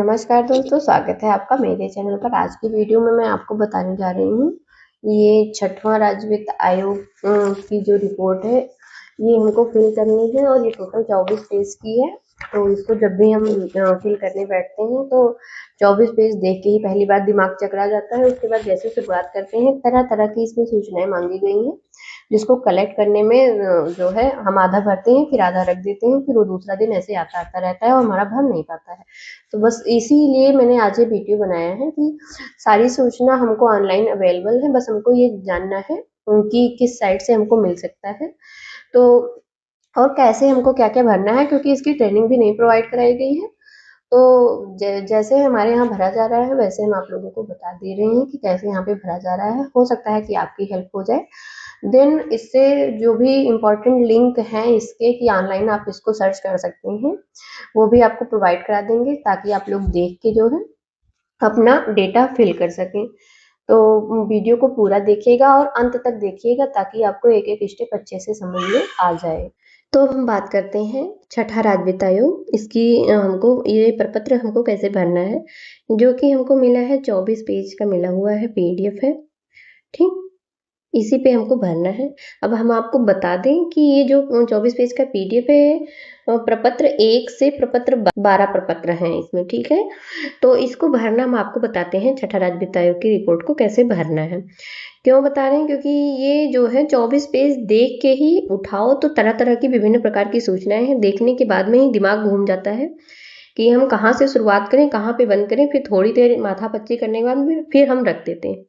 नमस्कार दोस्तों, स्वागत है आपका मेरे चैनल पर। आज की वीडियो में मैं आपको बताने जा रही हूँ ये छठवां राज्य वित्त आयोग की जो रिपोर्ट है ये हमको फिल करनी है और ये टोटल 24 पेज की है। तो इसको जब भी हम फिल करने बैठते हैं तो 24 पेज देख के ही पहली बार दिमाग चकरा जाता है। उसके बाद जैसे शुरुआत करते हैं तरह तरह की इसमें सूचनाएं मांगी गई हैं, जिसको कलेक्ट करने में जो है हम आधा भरते हैं, फिर आधा रख देते हैं, फिर वो दूसरा दिन ऐसे आता आता रहता है और हमारा भर नहीं पाता है। तो बस इसीलिए मैंने आज ये वीडियो बनाया है कि सारी सूचना हमको ऑनलाइन अवेलेबल है, बस हमको ये जानना है कि किस साइट से हमको मिल सकता है, तो और कैसे हमको क्या क्या भरना है, क्योंकि इसकी ट्रेनिंग भी नहीं प्रोवाइड कराई गई है। तो जैसे हमारे यहाँ भरा जा रहा है वैसे हम आप लोगों को बता दे रहे हैं कि कैसे यहाँ पे भरा जा रहा है। हो सकता है कि आपकी हेल्प हो जाए। देन इससे जो भी इम्पोर्टेंट लिंक हैं इसके कि ऑनलाइन आप इसको सर्च कर सकते हैं, वो भी आपको प्रोवाइड करा देंगे ताकि आप लोग देख के जो है अपना डेटा फिल कर सकें। तो वीडियो को पूरा देखिएगा और अंत तक देखिएगा ताकि आपको एक एक स्टेप अच्छे से समझ में आ जाए। तो हम बात करते हैं छठा राज्य वित्त आयोग, इसकी हमको ये प्रपत्र हमको कैसे भरना है, जो कि हमको मिला है 24 पेज का मिला हुआ है, पीडीएफ है। ठीक, इसी पे हमको भरना है। अब हम आपको बता दें कि ये जो 24 पेज का पीडीएफ है प्रपत्र 1 से प्रपत्र 12 प्रपत्र हैं इसमें। ठीक है, तो इसको भरना हम आपको बताते हैं छठा राज्य वित्त आयोग की रिपोर्ट को कैसे भरना है। क्यों बता रहे हैं, क्योंकि ये जो है 24 पेज देख के ही उठाओ तो तरह तरह की विभिन्न प्रकार की सूचनाएं हैं, देखने के बाद में ही दिमाग घूम जाता है कि हम कहाँ से शुरुआत करें, कहाँ पे बंद करें, फिर थोड़ी देर माथा पच्ची करने के बाद फिर हम रख देते हैं।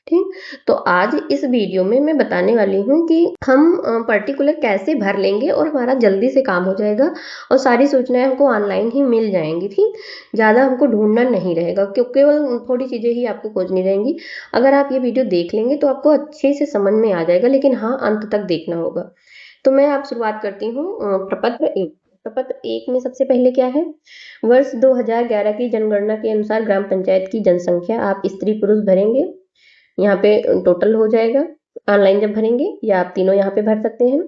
ठीक, तो आज इस वीडियो में मैं बताने वाली हूँ कि हम पर्टिकुलर कैसे भर लेंगे और हमारा जल्दी से काम हो जाएगा और सारी सूचनाएं हमको ऑनलाइन ही मिल जाएंगी। ठीक, ज़्यादा हमको ढूंढना नहीं रहेगा, क्योंकि केवल थोड़ी चीज़ें ही आपको खोजनी रहेंगी। अगर आप ये वीडियो देख लेंगे तो आपको अच्छे से समझ में आ जाएगा, लेकिन हाँ अंत तक देखना होगा। तो मैं आप शुरुआत करती हूँ प्रपत्र 1। प्रपत्र 1 में सबसे पहले क्या है, वर्ष 2011 की जनगणना के अनुसार ग्राम पंचायत की जनसंख्या आप स्त्री पुरुष भरेंगे, यहाँ पे टोटल हो जाएगा ऑनलाइन जब भरेंगे, या आप तीनों यहाँ पे भर सकते हैं।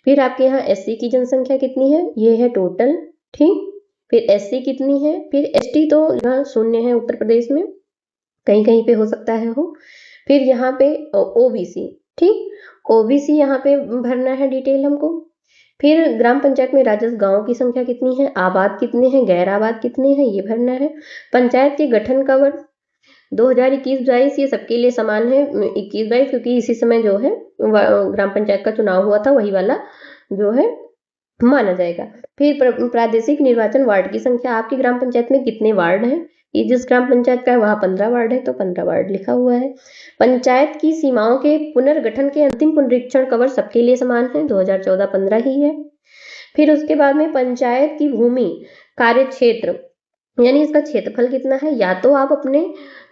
फिर आपके यहाँ एससी की जनसंख्या कितनी है, ये है टोटल। ठीक, फिर एससी कितनी है, फिर एसटी तो यहाँ शून्य है उत्तर प्रदेश में, कहीं कहीं पे हो सकता है हो। फिर यहाँ पे ओबीसी, ठीक, ओबीसी यहाँ पे भरना है डिटेल हमको। फिर ग्राम पंचायत में राजस्व गांव की संख्या कितनी है, आबाद कितने हैं, गैर आबाद कितने हैं, ये भरना है। पंचायत के गठन का वर्ष 2021-22 ये सबके लिए समान है, 21-22, क्योंकि इसी समय जो है ग्राम पंचायत का चुनाव हुआ था, वही वाला जो है माना जाएगा। फिर प्रादेशिक निर्वाचन वार्ड की संख्या, आपकी ग्राम पंचायत में कितने वार्ड हैं, ये जिस ग्राम पंचायत का है वहाँ 15 वार्ड है तो 15 वार्ड लिखा हुआ है। पंचायत की सीमाओं के पुनर्गठन के अंतिम पुनरीक्षण का वर्ष सबके लिए समान है, 2014-15 ही है। फिर उसके बाद में पंचायत की भूमि कार्य क्षेत्र यानी इसका क्षेत्रफल कितना है, या तो आप अपने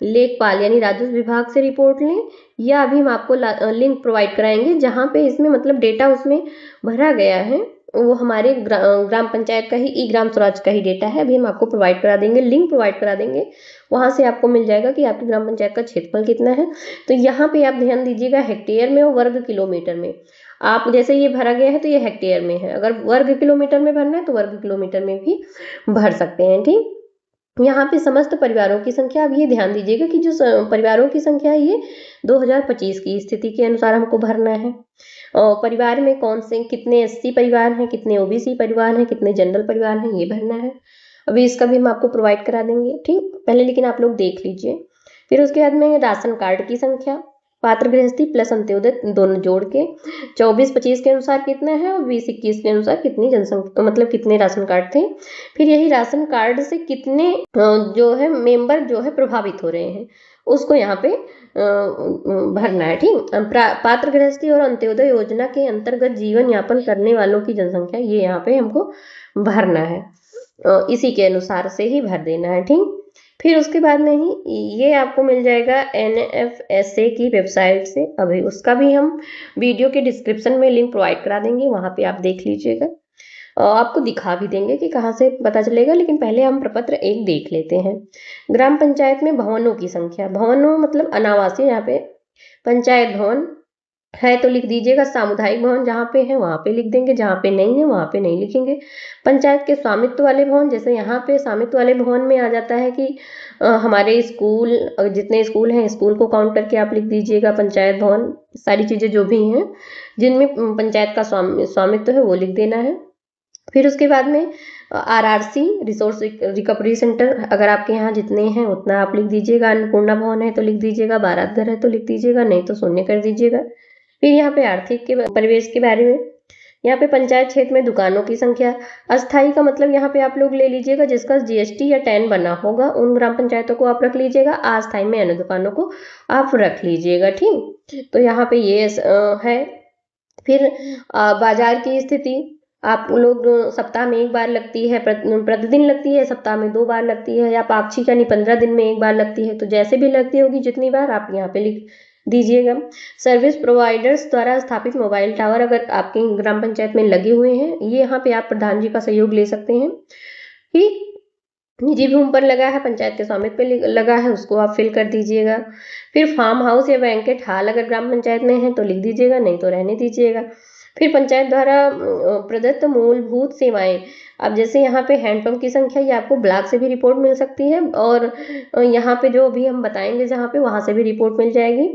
लेखपाल यानी राजस्व विभाग से रिपोर्ट लें, या अभी हम आपको लिंक प्रोवाइड कराएंगे जहाँ पे इसमें मतलब डेटा उसमें भरा गया है, वो हमारे ग्राम पंचायत का ही ई ग्राम स्वराज का ही डेटा है। अभी हम आपको प्रोवाइड करा देंगे, लिंक प्रोवाइड करा देंगे, वहाँ से आपको मिल जाएगा कि आपकी ग्राम पंचायत का क्षेत्रफल कितना है। तो यहाँ पे आप ध्यान दीजिएगा, हेक्टेयर में और वर्ग किलोमीटर में। आप जैसे ये भरा गया है तो ये हेक्टेयर में है, अगर वर्ग किलोमीटर में भरना है तो वर्ग किलोमीटर में भी भर सकते हैं। ठीक, यहाँ पे समस्त परिवारों की संख्या, अब ये ध्यान दीजिएगा कि जो परिवारों की संख्या है ये 2025 की स्थिति के अनुसार हमको भरना है। और परिवार में कौन से कितने एससी परिवार हैं, कितने ओबीसी परिवार हैं, कितने जनरल परिवार हैं, ये भरना है। अभी इसका भी हम आपको प्रोवाइड करा देंगे। ठीक, पहले लेकिन आप लोग देख लीजिए। फिर उसके बाद में राशन कार्ड की संख्या, पात्र गृहस्थी प्लस अंत्योदय दोनों जोड़ के 24-25 के अनुसार कितना है और 20-21 के अनुसार कितनी जनसंख्या मतलब कितने राशन कार्ड थे। फिर यही राशन कार्ड से कितने जो है मेंबर जो है प्रभावित हो रहे हैं उसको यहाँ पे भरना है। ठीक, पात्र गृहस्थी और अंत्योदय योजना के अंतर्गत जीवन यापन करने वालों की जनसंख्या ये यहाँ पे हमको भरना है, इसी के अनुसार से ही भर देना है। ठीक, फिर उसके बाद में ही ये आपको मिल जाएगा NFSA की वेबसाइट से, अभी उसका भी हम वीडियो के डिस्क्रिप्शन में लिंक प्रोवाइड करा देंगे, वहाँ पे आप देख लीजिएगा। आपको दिखा भी देंगे कि कहाँ से पता चलेगा, लेकिन पहले हम प्रपत्र 1 देख लेते हैं। ग्राम पंचायत में भवनों की संख्या, भवनों मतलब अनावासीय, यहाँ पे पंचायत भवन है तो लिख दीजिएगा। सामुदायिक भवन जहाँ पे है वहाँ पे लिख देंगे, जहाँ पे नहीं है वहाँ पे नहीं लिखेंगे। पंचायत के स्वामित्व वाले भवन, जैसे यहाँ पे स्वामित्व वाले भवन में आ जाता है कि हमारे स्कूल, जितने स्कूल हैं स्कूल को काउंट करके आप लिख दीजिएगा पंचायत भवन। सारी चीज़ें जो भी हैं जिनमें पंचायत का स्वामित्व है वो लिख देना है। फिर उसके बाद में आरआरसी रिसोर्स रिकवरी सेंटर, अगर आपके यहाँ जितने हैं उतना आप लिख दीजिएगा। अन्नपूर्णा भवन है तो लिख दीजिएगा, बारात घर है तो लिख दीजिएगा, नहीं तो शून्य कर दीजिएगा। फिर यहाँ पे आर्थिक के परिवेश के बारे में, यहाँ पे पंचायत क्षेत्र में दुकानों की संख्या। अस्थाई का मतलब यहाँ पे आप लोग ले लीजिएगा जिसका जीएसटी या टैन बना होगा उन ग्राम पंचायतों को आप रख लीजिएगा। अस्थाई में अन्य दुकानों को आप रख लीजिएगा। ठीक, तो यहाँ पे ये है। फिर बाजार की स्थिति, आप लोग सप्ताह में एक बार लगती है, प्रतिदिन लगती है, सप्ताह में 2 बार लगती है, या पाक्षिक यानी 15 दिन में एक बार लगती है। तो जैसे भी लगती होगी जितनी बार आप यहाँ पे लिख दीजिएगा। सर्विस प्रोवाइडर्स द्वारा स्थापित मोबाइल टावर अगर आपकी ग्राम पंचायत में लगे हुए हैं, ये यहाँ पे आप प्रधान जी का सहयोग ले सकते हैं। ठीक, निजी भूमि पर लगा है, पंचायत के स्वामित्व पे लगा है, उसको आप फिल कर दीजिएगा। फिर फार्म हाउस या बैंकेट हॉल अगर ग्राम पंचायत में है तो लिख दीजिएगा, नहीं तो रहने दीजिएगा। फिर पंचायत द्वारा प्रदत्त मूलभूत सेवाएं, अब जैसे यहाँ पे हैंडपंप की संख्या, ये आपको ब्लॉक से भी रिपोर्ट मिल सकती है और यहाँ पे जो भी हम बताएंगे जहाँ पे वहाँ से भी रिपोर्ट मिल जाएगी।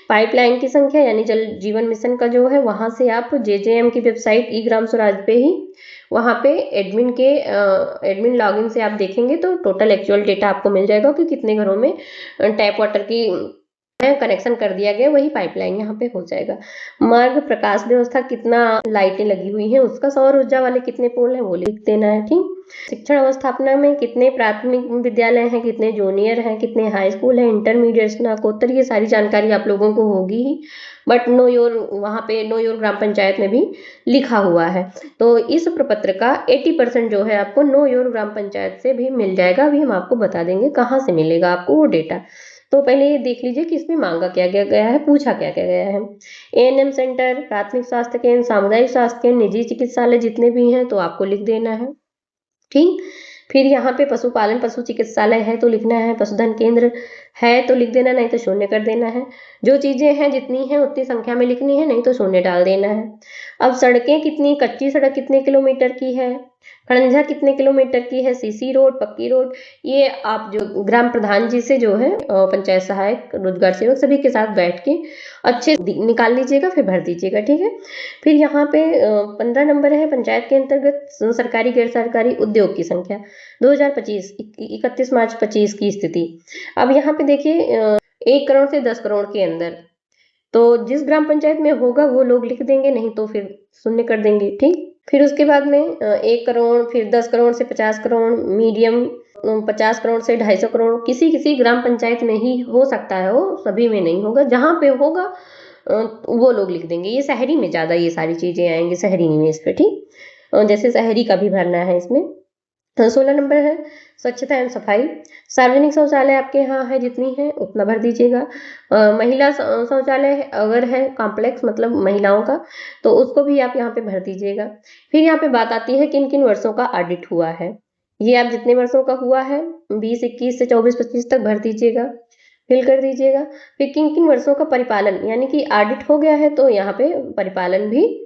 पाइपलाइन की संख्या यानी जल जीवन मिशन का जो है वहाँ से आप जेजेएम की वेबसाइट ई ग्राम स्वराज पे ही वहाँ पे एडमिन लॉगिन से आप देखेंगे तो टोटल एक्चुअल डेटा आपको मिल जाएगा कि कितने घरों में टैप वाटर की कनेक्शन कर दिया गया, वही पाइपलाइन यहाँ पे हो जाएगा। मार्ग प्रकाश व्यवस्था, कितना लाइटें लगी हुई हैं उसका, सौर ऊर्जा वाले कितने पोल हैं वो लिख देना है। ठीक, शिक्षण अवस्थापना में कितने प्राथमिक विद्यालय हैं, कितने जूनियर हैं, कितने हाई स्कूल हैं, इंटरमीडिएट, स्नातकोत्तर, ये सारी जानकारी आप लोगों को होगी ही, बट नो योर, वहाँ पे नो योर ग्राम पंचायत में भी लिखा हुआ है। तो इस प्रपत्र का 80% जो है आपको नो योर ग्राम पंचायत से भी मिल जाएगा। अभी हम आपको बता देंगे कहाँ से मिलेगा आपको वो डेटा। तो पहले ये देख लीजिए कि इसमें मांगा क्या क्या गया है, पूछा क्या क्या गया है। एएनएम सेंटर, प्राथमिक स्वास्थ्य केंद्र, सामुदायिक स्वास्थ्य केंद्र, निजी चिकित्सालय जितने भी हैं तो आपको लिख देना है। ठीक, फिर यहाँ पे पशुपालन पशु चिकित्सालय है तो लिखना है, पशुधन केंद्र है तो लिख देना, नहीं तो शून्य कर देना है। जो चीजें हैं जितनी हैं उतनी संख्या में लिखनी है, नहीं तो शून्य डाल देना है। अब सड़कें कितनी, कच्ची सड़क कितने किलोमीटर की है, खड़ंजा कितने किलोमीटर की है, सीसी रोड, पक्की रोड, ये आप जो ग्राम प्रधान जी से जो है पंचायत सहायक, रोजगार सेवक सभी के साथ बैठ के अच्छे निकाल लीजिएगा, फिर भर दीजिएगा। ठीक है, फिर यहाँ पे 15 नंबर है पंचायत के अंतर्गत सरकारी गैर सरकारी उद्योग की संख्या 2025 31 मार्च 25 की स्थिति। अब यहाँ पे देखिए 1 करोड़ से 10 करोड़ के अंदर, तो जिस ग्राम पंचायत में होगा वो लोग लिख देंगे, नहीं तो फिर शून्य कर देंगे। ठीक, फिर उसके बाद में 1 करोड़, फिर 10 करोड़ से 50 करोड़, मीडियम 50 करोड़ से 250 करोड़, किसी किसी ग्राम पंचायत में ही हो सकता है, वो सभी में नहीं होगा। जहाँ पे होगा वो लोग लिख देंगे। ये शहरी में ज़्यादा ये सारी चीज़ें आएंगी, शहरी निवेश पे। ठीक, जैसे शहरी का भी भरना है इसमें। 16 नंबर है स्वच्छता एवं सफाई, सार्वजनिक शौचालय आपके यहाँ है जितनी है उतना भर दीजिएगा। महिला शौचालय अगर है कॉम्प्लेक्स मतलब महिलाओं का, तो उसको भी आप यहाँ पे भर दीजिएगा। फिर यहाँ पे बात आती है किन किन वर्षों का ऑडिट हुआ है, ये आप जितने वर्षों का हुआ है 20-21 से 24-25 तक भर दीजिएगा, फिल कर दीजिएगा। फिर किन किन वर्षों का परिपालन, यानी कि ऑडिट हो गया है तो यहाँ पे परिपालन भी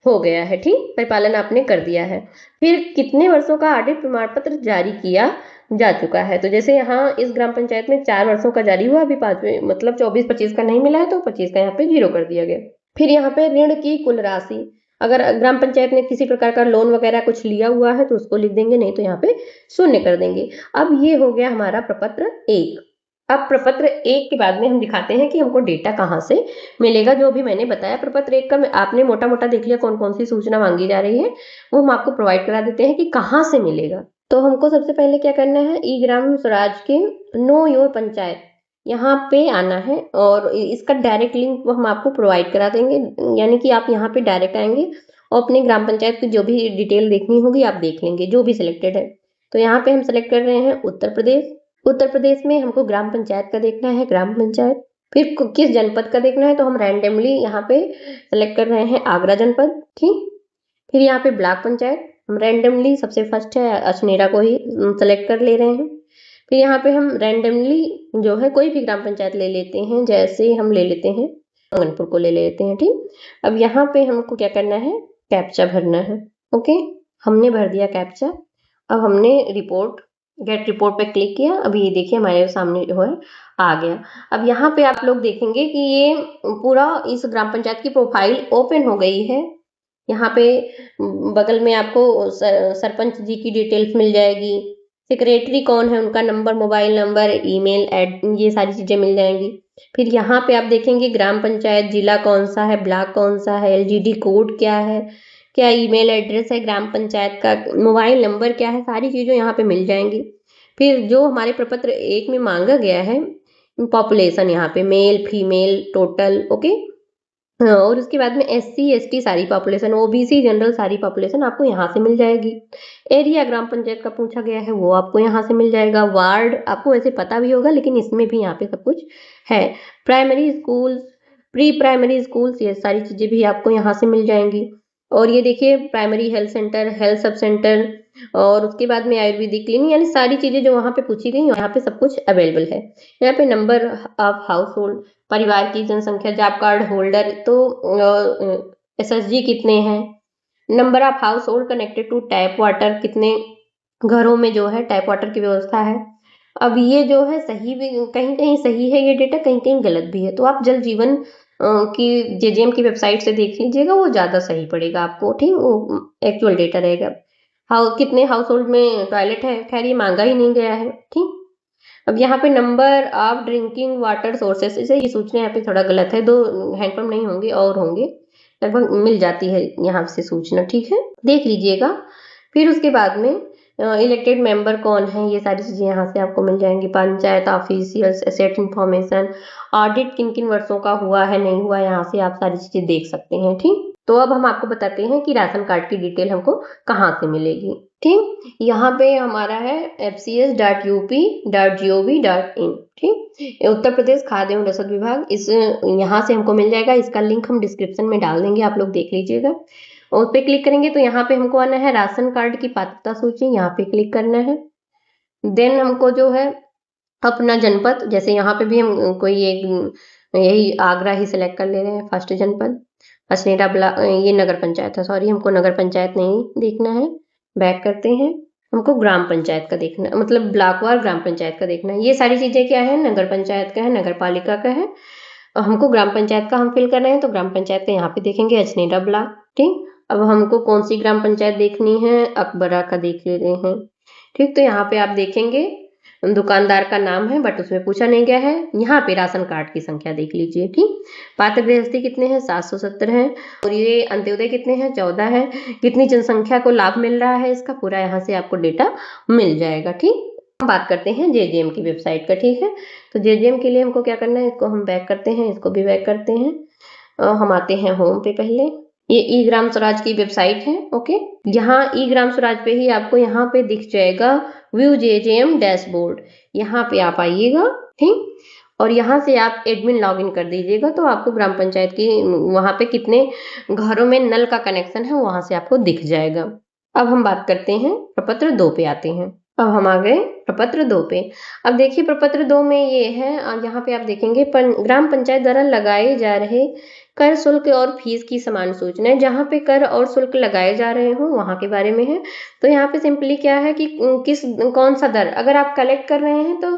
हो गया है। ठीक, परिपालन आपने कर दिया है। फिर कितने वर्षों का ऑडिट प्रमाण पत्र जारी किया जा चुका है, तो जैसे यहाँ इस ग्राम पंचायत में 4 वर्षों का जारी हुआ, अभी 5वें मतलब 24-25 का नहीं मिला है तो 25 का यहाँ पे 0 कर दिया गया। फिर यहाँ पे ऋण की कुल राशि, अगर ग्राम पंचायत ने किसी प्रकार का लोन वगैरह कुछ लिया हुआ है तो उसको लिख देंगे, नहीं तो यहाँ पे शून्य कर देंगे। अब ये हो गया हमारा प्रपत्र 1। अब प्रपत्र 1 के बाद में हम दिखाते हैं कि हमको डेटा कहाँ से मिलेगा। जो भी मैंने बताया प्रपत्र 1 का आपने मोटा मोटा देख लिया कौन कौन सी सूचना मांगी जा रही है, वो हम आपको प्रोवाइड करा देते हैं कि कहाँ से मिलेगा। तो हमको सबसे पहले क्या करना है, ई ग्राम स्वराज के नो योर पंचायत यहाँ पे आना है और इसका डायरेक्ट लिंक हम आपको प्रोवाइड करा देंगे, यानी कि आप यहाँ पे डायरेक्ट आएंगे और अपनी ग्राम पंचायत की जो भी डिटेल देखनी होगी आप देख लेंगे जो भी सिलेक्टेड है। तो यहाँ पे हम सेलेक्ट कर रहे हैं उत्तर प्रदेश। उत्तर प्रदेश में हमको ग्राम पंचायत का देखना है, ग्राम पंचायत। फिर किस जनपद का देखना है, तो हम रैंडमली यहाँ पे सेलेक्ट कर रहे हैं आगरा जनपद। ठीक, फिर यहाँ पे ब्लॉक पंचायत हम रैंडमली सबसे फर्स्ट है अछनेरा को ही सेलेक्ट कर ले रहे हैं। फिर यहाँ पे हम रैंडमली जो है कोई भी ग्राम पंचायत ले लेते हैं, जैसे हम ले लेते हैं मंगनपुर को ले लेते हैं। ठीक, अब यहाँ पे हमको क्या करना है, कैप्चा भरना है। ओके, हमने भर दिया कैप्चा। अब हमने गेट रिपोर्ट पे क्लिक किया। अभी ये देखिए हमारे सामने जो है आ गया। अब यहाँ पे आप लोग देखेंगे कि ये पूरा इस ग्राम पंचायत की प्रोफाइल ओपन हो गई है। यहाँ पे बगल में आपको सरपंच जी की डिटेल्स मिल जाएगी, सेक्रेटरी कौन है, उनका नंबर, मोबाइल नंबर, ईमेल, ये सारी चीजें मिल जाएंगी। फिर यहाँ पे आप देखेंगे ग्राम पंचायत, जिला कौन सा है, ब्लॉक कौन सा है, एलजीडी कोड क्या है, क्या ईमेल एड्रेस है ग्राम पंचायत का, मोबाइल नंबर क्या है, सारी चीजें यहाँ पे मिल जाएंगी। फिर जो हमारे प्रपत्र 1 में मांगा गया है, पॉपुलेशन, यहाँ पे मेल फीमेल टोटल, ओके। और उसके बाद में एससी एसटी सारी पॉपुलेशन, ओबीसी जनरल सारी पॉपुलेशन आपको यहाँ से मिल जाएगी। एरिया ग्राम पंचायत का पूछा गया है वो आपको यहाँ से मिल जाएगा। वार्ड आपको वैसे पता भी होगा, लेकिन इसमें भी यहाँ पे सब कुछ है। Primary school, pre primary schools, ये सारी चीजें भी आपको यहाँ से मिल जाएंगी। और ये देखिए primary health centre, health sub centre, और उसके बाद में आयुर्वेदिक क्लिनिक, यानी सारी चीजें जो वहाँ पे पूछी गई यहाँ पे सब कुछ अवेलेबल है। यहाँ पे नंबर ऑफ हाउस होल्ड, परिवार की जनसंख्या, जॉब कार्ड होल्डर, तो एसएसजी कितने हैं, number of household connected to tap water, कितने घरों में जो है टैप वाटर की व्यवस्था है। अब ये जो है सही भी, कहीं कहीं सही है ये डेटा, कहीं कहीं गलत भी है, तो आप जल जीवन की जेजेएम की वेबसाइट से देख लीजिएगा, वो ज्यादा सही पड़ेगा आपको। ठीक, वो एक्चुअल डेटा रहेगा। कितने हाउस होल्ड में टॉयलेट है, खैर ये मांगा ही नहीं गया है। ठीक, अब यहाँ पे number of drinking water sources, इसे ये सूचना यहाँ पे थोड़ा गलत है, 2 हैंडपंप नहीं होंगे और होंगे, लगभग मिल जाती है यहाँ से सूचना। ठीक है, देख लीजिएगा। फिर उसके बाद में इलेक्टेड मेंबर कौन है, ये सारी चीजें यहाँ से आपको मिल जाएंगी। Panchayat officials, asset information, audit किन किन वर्षों का हुआ है नहीं हुआ, यहाँ से आप सारी चीजें देख सकते हैं। ठीक, तो अब हम आपको बताते हैं कि राशन कार्ड की डिटेल हमको कहाँ से मिलेगी। ठीक, यहाँ पे हमारा है fcs.up.gov.in। ठीक, ये उत्तर प्रदेश खाद्य एवं रसद विभाग, इस यहाँ से हमको मिल जाएगा। इसका लिंक हम डिस्क्रिप्शन में डाल देंगे, आप लोग देख लीजिएगा। और उस पर क्लिक करेंगे तो यहाँ पे हमको आना है राशन कार्ड की पात्रता सूची, यहाँ पे क्लिक करना है। देन हमको जो है अपना जनपद, जैसे यहाँ पे भी हम कोई एक यही आगरा ही सिलेक्ट कर ले रहे हैं, फर्स्ट जनपद। असनेरा ब्लॉक, ये नगर पंचायत है, सॉरी हमको नगर पंचायत नहीं देखना है, बैक करते हैं। हमको ग्राम पंचायत का देखना, मतलब ब्लॉकवार ग्राम पंचायत का देखना है। ये सारी चीजें क्या है, नगर पंचायत का है, नगर पालिका का है। और हमको ग्राम पंचायत का हम फिल कर रहे हैं, तो ग्राम पंचायत का यहाँ पे देखेंगे अछनेरा ब्लॉक। ठीक, अब हमको कौन सी ग्राम पंचायत देखनी है, अकबरा का देख ले रहे हैं। ठीक, तो यहाँ पे आप देखेंगे दुकानदार का नाम है, बट उसमें पूछा नहीं गया है। यहाँ पे राशन कार्ड की संख्या देख लीजिए। ठीक, पात्र गृहस्थी कितने हैं, 770 हैं। और ये अंत्योदय कितने हैं, 14 है। कितनी जनसंख्या को लाभ मिल रहा है, इसका पूरा यहाँ से आपको डेटा मिल जाएगा। ठीक, हम बात करते हैं जेजेएम की वेबसाइट का। ठीक है, तो जेजेएम के लिए हमको क्या करना है, इसको हम बैक करते हैं, इसको भी बैक करते हैं। हम आते हैं होम पे। पहले ये ई ग्राम स्वराज की वेबसाइट है। ओके, यहाँ ई ग्राम स्वराज पे ही आपको यहाँ पे दिख जाएगा व्यू जेजेएम डैशबोर्ड, यहाँ पे आप आइएगा। ठीक, और यहाँ से आप एडमिन लॉगिन कर दीजिएगा, तो आपको ग्राम पंचायत की वहाँ पे कितने घरों में नल का कनेक्शन है वहां से आपको दिख जाएगा। अब हम बात करते हैं प्रपत्र 2 पे आते हैं। अब हम आ गए प्रपत्र 2 पे। अब देखिए प्रपत्र 2 में ये है, यहाँ पे आप देखेंगे ग्राम पंचायत द्वारा लगाए जा रहे कर शुल्क और फीस की समान सूचना है। जहाँ पे कर और शुल्क लगाए जा रहे हो वहाँ के बारे में है। तो यहाँ पे सिंपली क्या है कि कौन सा दर अगर आप कलेक्ट कर रहे हैं तो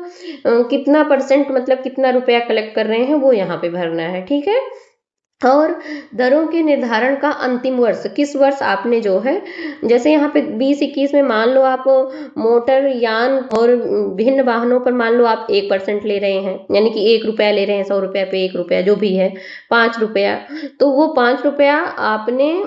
कितना परसेंट, मतलब कितना रुपया कलेक्ट कर रहे हैं वो यहाँ पे भरना है। ठीक है, और दरों के निर्धारण का अंतिम वर्ष, किस वर्ष आपने जो है, जैसे यहाँ पे 20-21 में मान लो आप मोटर यान और भिन्न वाहनों पर मान लो आप 1% ले रहे हैं, यानी कि 1 रुपया ले रहे हैं, 100 रुपया पे 1 रुपया जो भी है, 5 रुपया, तो वो 5 रुपया आपने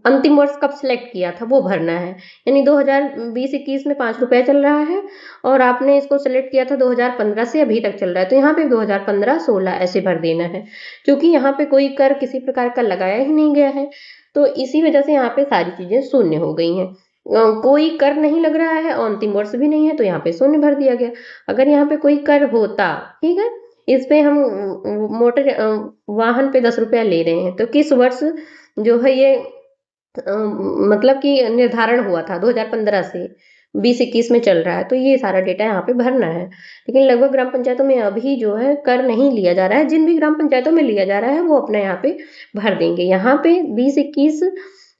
अंतिम वर्ष कब सिलेक्ट किया था वो भरना है। यानी 2020-21 में 5 रुपया चल रहा है और आपने इसको सिलेक्ट किया था 2015 से अभी तक चल रहा है, तो यहाँ पे 2015-16 ऐसे भर देना है। क्योंकि यहाँ पे कोई कर किसी प्रकार का लगाया ही नहीं गया है, तो इसी वजह से यहाँ पे सारी चीजें शून्य हो गई हैं। कोई कर नहीं लग रहा है और अंतिम वर्ष भी नहीं है, तो यहाँ पे शून्य भर दिया गया। अगर यहाँ पे कोई कर होता, ठीक है, इस पे हम मोटर वाहन पे 10 रुपया ले रहे हैं, तो किस वर्ष जो है ये मतलब कि निर्धारण हुआ था 2015 से, 2021 में चल रहा है, तो ये सारा डेटा यहाँ पे भरना है। लेकिन लगभग ग्राम पंचायतों में अभी जो है कर नहीं लिया जा रहा है। जिन भी ग्राम पंचायतों में लिया जा रहा है वो अपना यहाँ पे भर देंगे। यहाँ पे 2021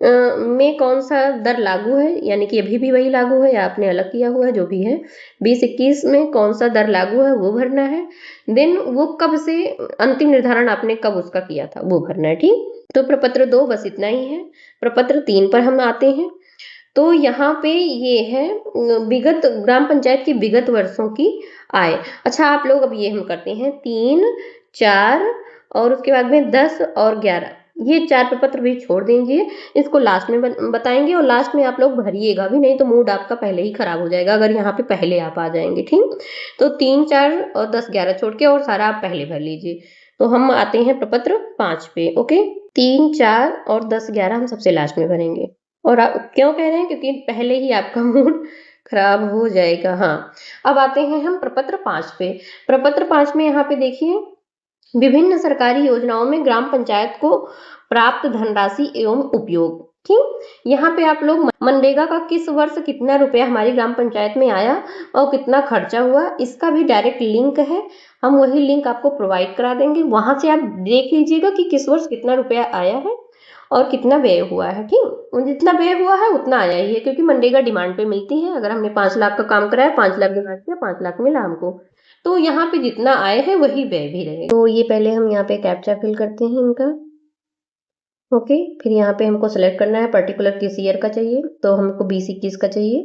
में कौन सा दर लागू है, यानी कि अभी भी वही लागू है या आपने अलग किया हुआ है, जो भी है 2021 में कौन सा दर लागू है वो भरना है। देन वो कब से अंतिम निर्धारण आपने कब उसका किया था वो भरना है। ठीक, तो प्रपत्र 2 बस इतना ही है। प्रपत्र 3 पर हम आते हैं। तो यहाँ पे ये है विगत ग्राम पंचायत की विगत वर्षों की आय। अच्छा, आप लोग अब ये हम करते हैं 3, 4 और उसके बाद में 10 और 11, ये 4 प्रपत्र भी छोड़ दीजिए, इसको लास्ट में बताएंगे और लास्ट में आप लोग भरिएगा भी, नहीं तो मूड आपका पहले ही खराब हो जाएगा अगर यहाँ पे पहले आप आ जाएंगे। ठीक, तो 3, 4 और 10, 11 छोड़ के और सारा आप पहले भर लीजिए। तो हम आते हैं प्रपत्र 5 पे। ओके, 3, 4 और 10, 11 हम सबसे लास्ट में भरेंगे। और आप क्यों कह रहे हैं, क्योंकि पहले ही आपका मूड खराब हो जाएगा। हाँ, अब आते हैं हम प्रपत्र 5 पे। प्रपत्र 5 में यहाँ पे देखिए, विभिन्न सरकारी योजनाओं में ग्राम पंचायत को प्राप्त धनराशि एवं उपयोग। ठीक, यहाँ पे आप लोग मनरेगा का किस वर्ष कितना रुपया हमारी ग्राम पंचायत में आया और कितना खर्चा हुआ, इसका भी डायरेक्ट लिंक है। हम वही लिंक आपको प्रोवाइड करा देंगे, वहां से आप देख लीजिएगा कि किस वर्ष कितना रुपया आया है और कितना व्यय हुआ है। ठीक, जितना व्यय हुआ है उतना आया ही है, क्योंकि मनरेगा डिमांड पे मिलती है। अगर हमने 5 लाख का काम कराया, 5 लाख डिमांड किया, 5 लाख मिला हमको, तो यहाँ पे जितना आए है वही व्यय भी रहेगा। तो ये पहले हम यहाँ पे कैप्चा फिल करते हैं इनका। ओके, फिर यहाँ पे हमको सेलेक्ट करना है पर्टिकुलर किस ईयर का चाहिए, तो हमको 2021 का चाहिए।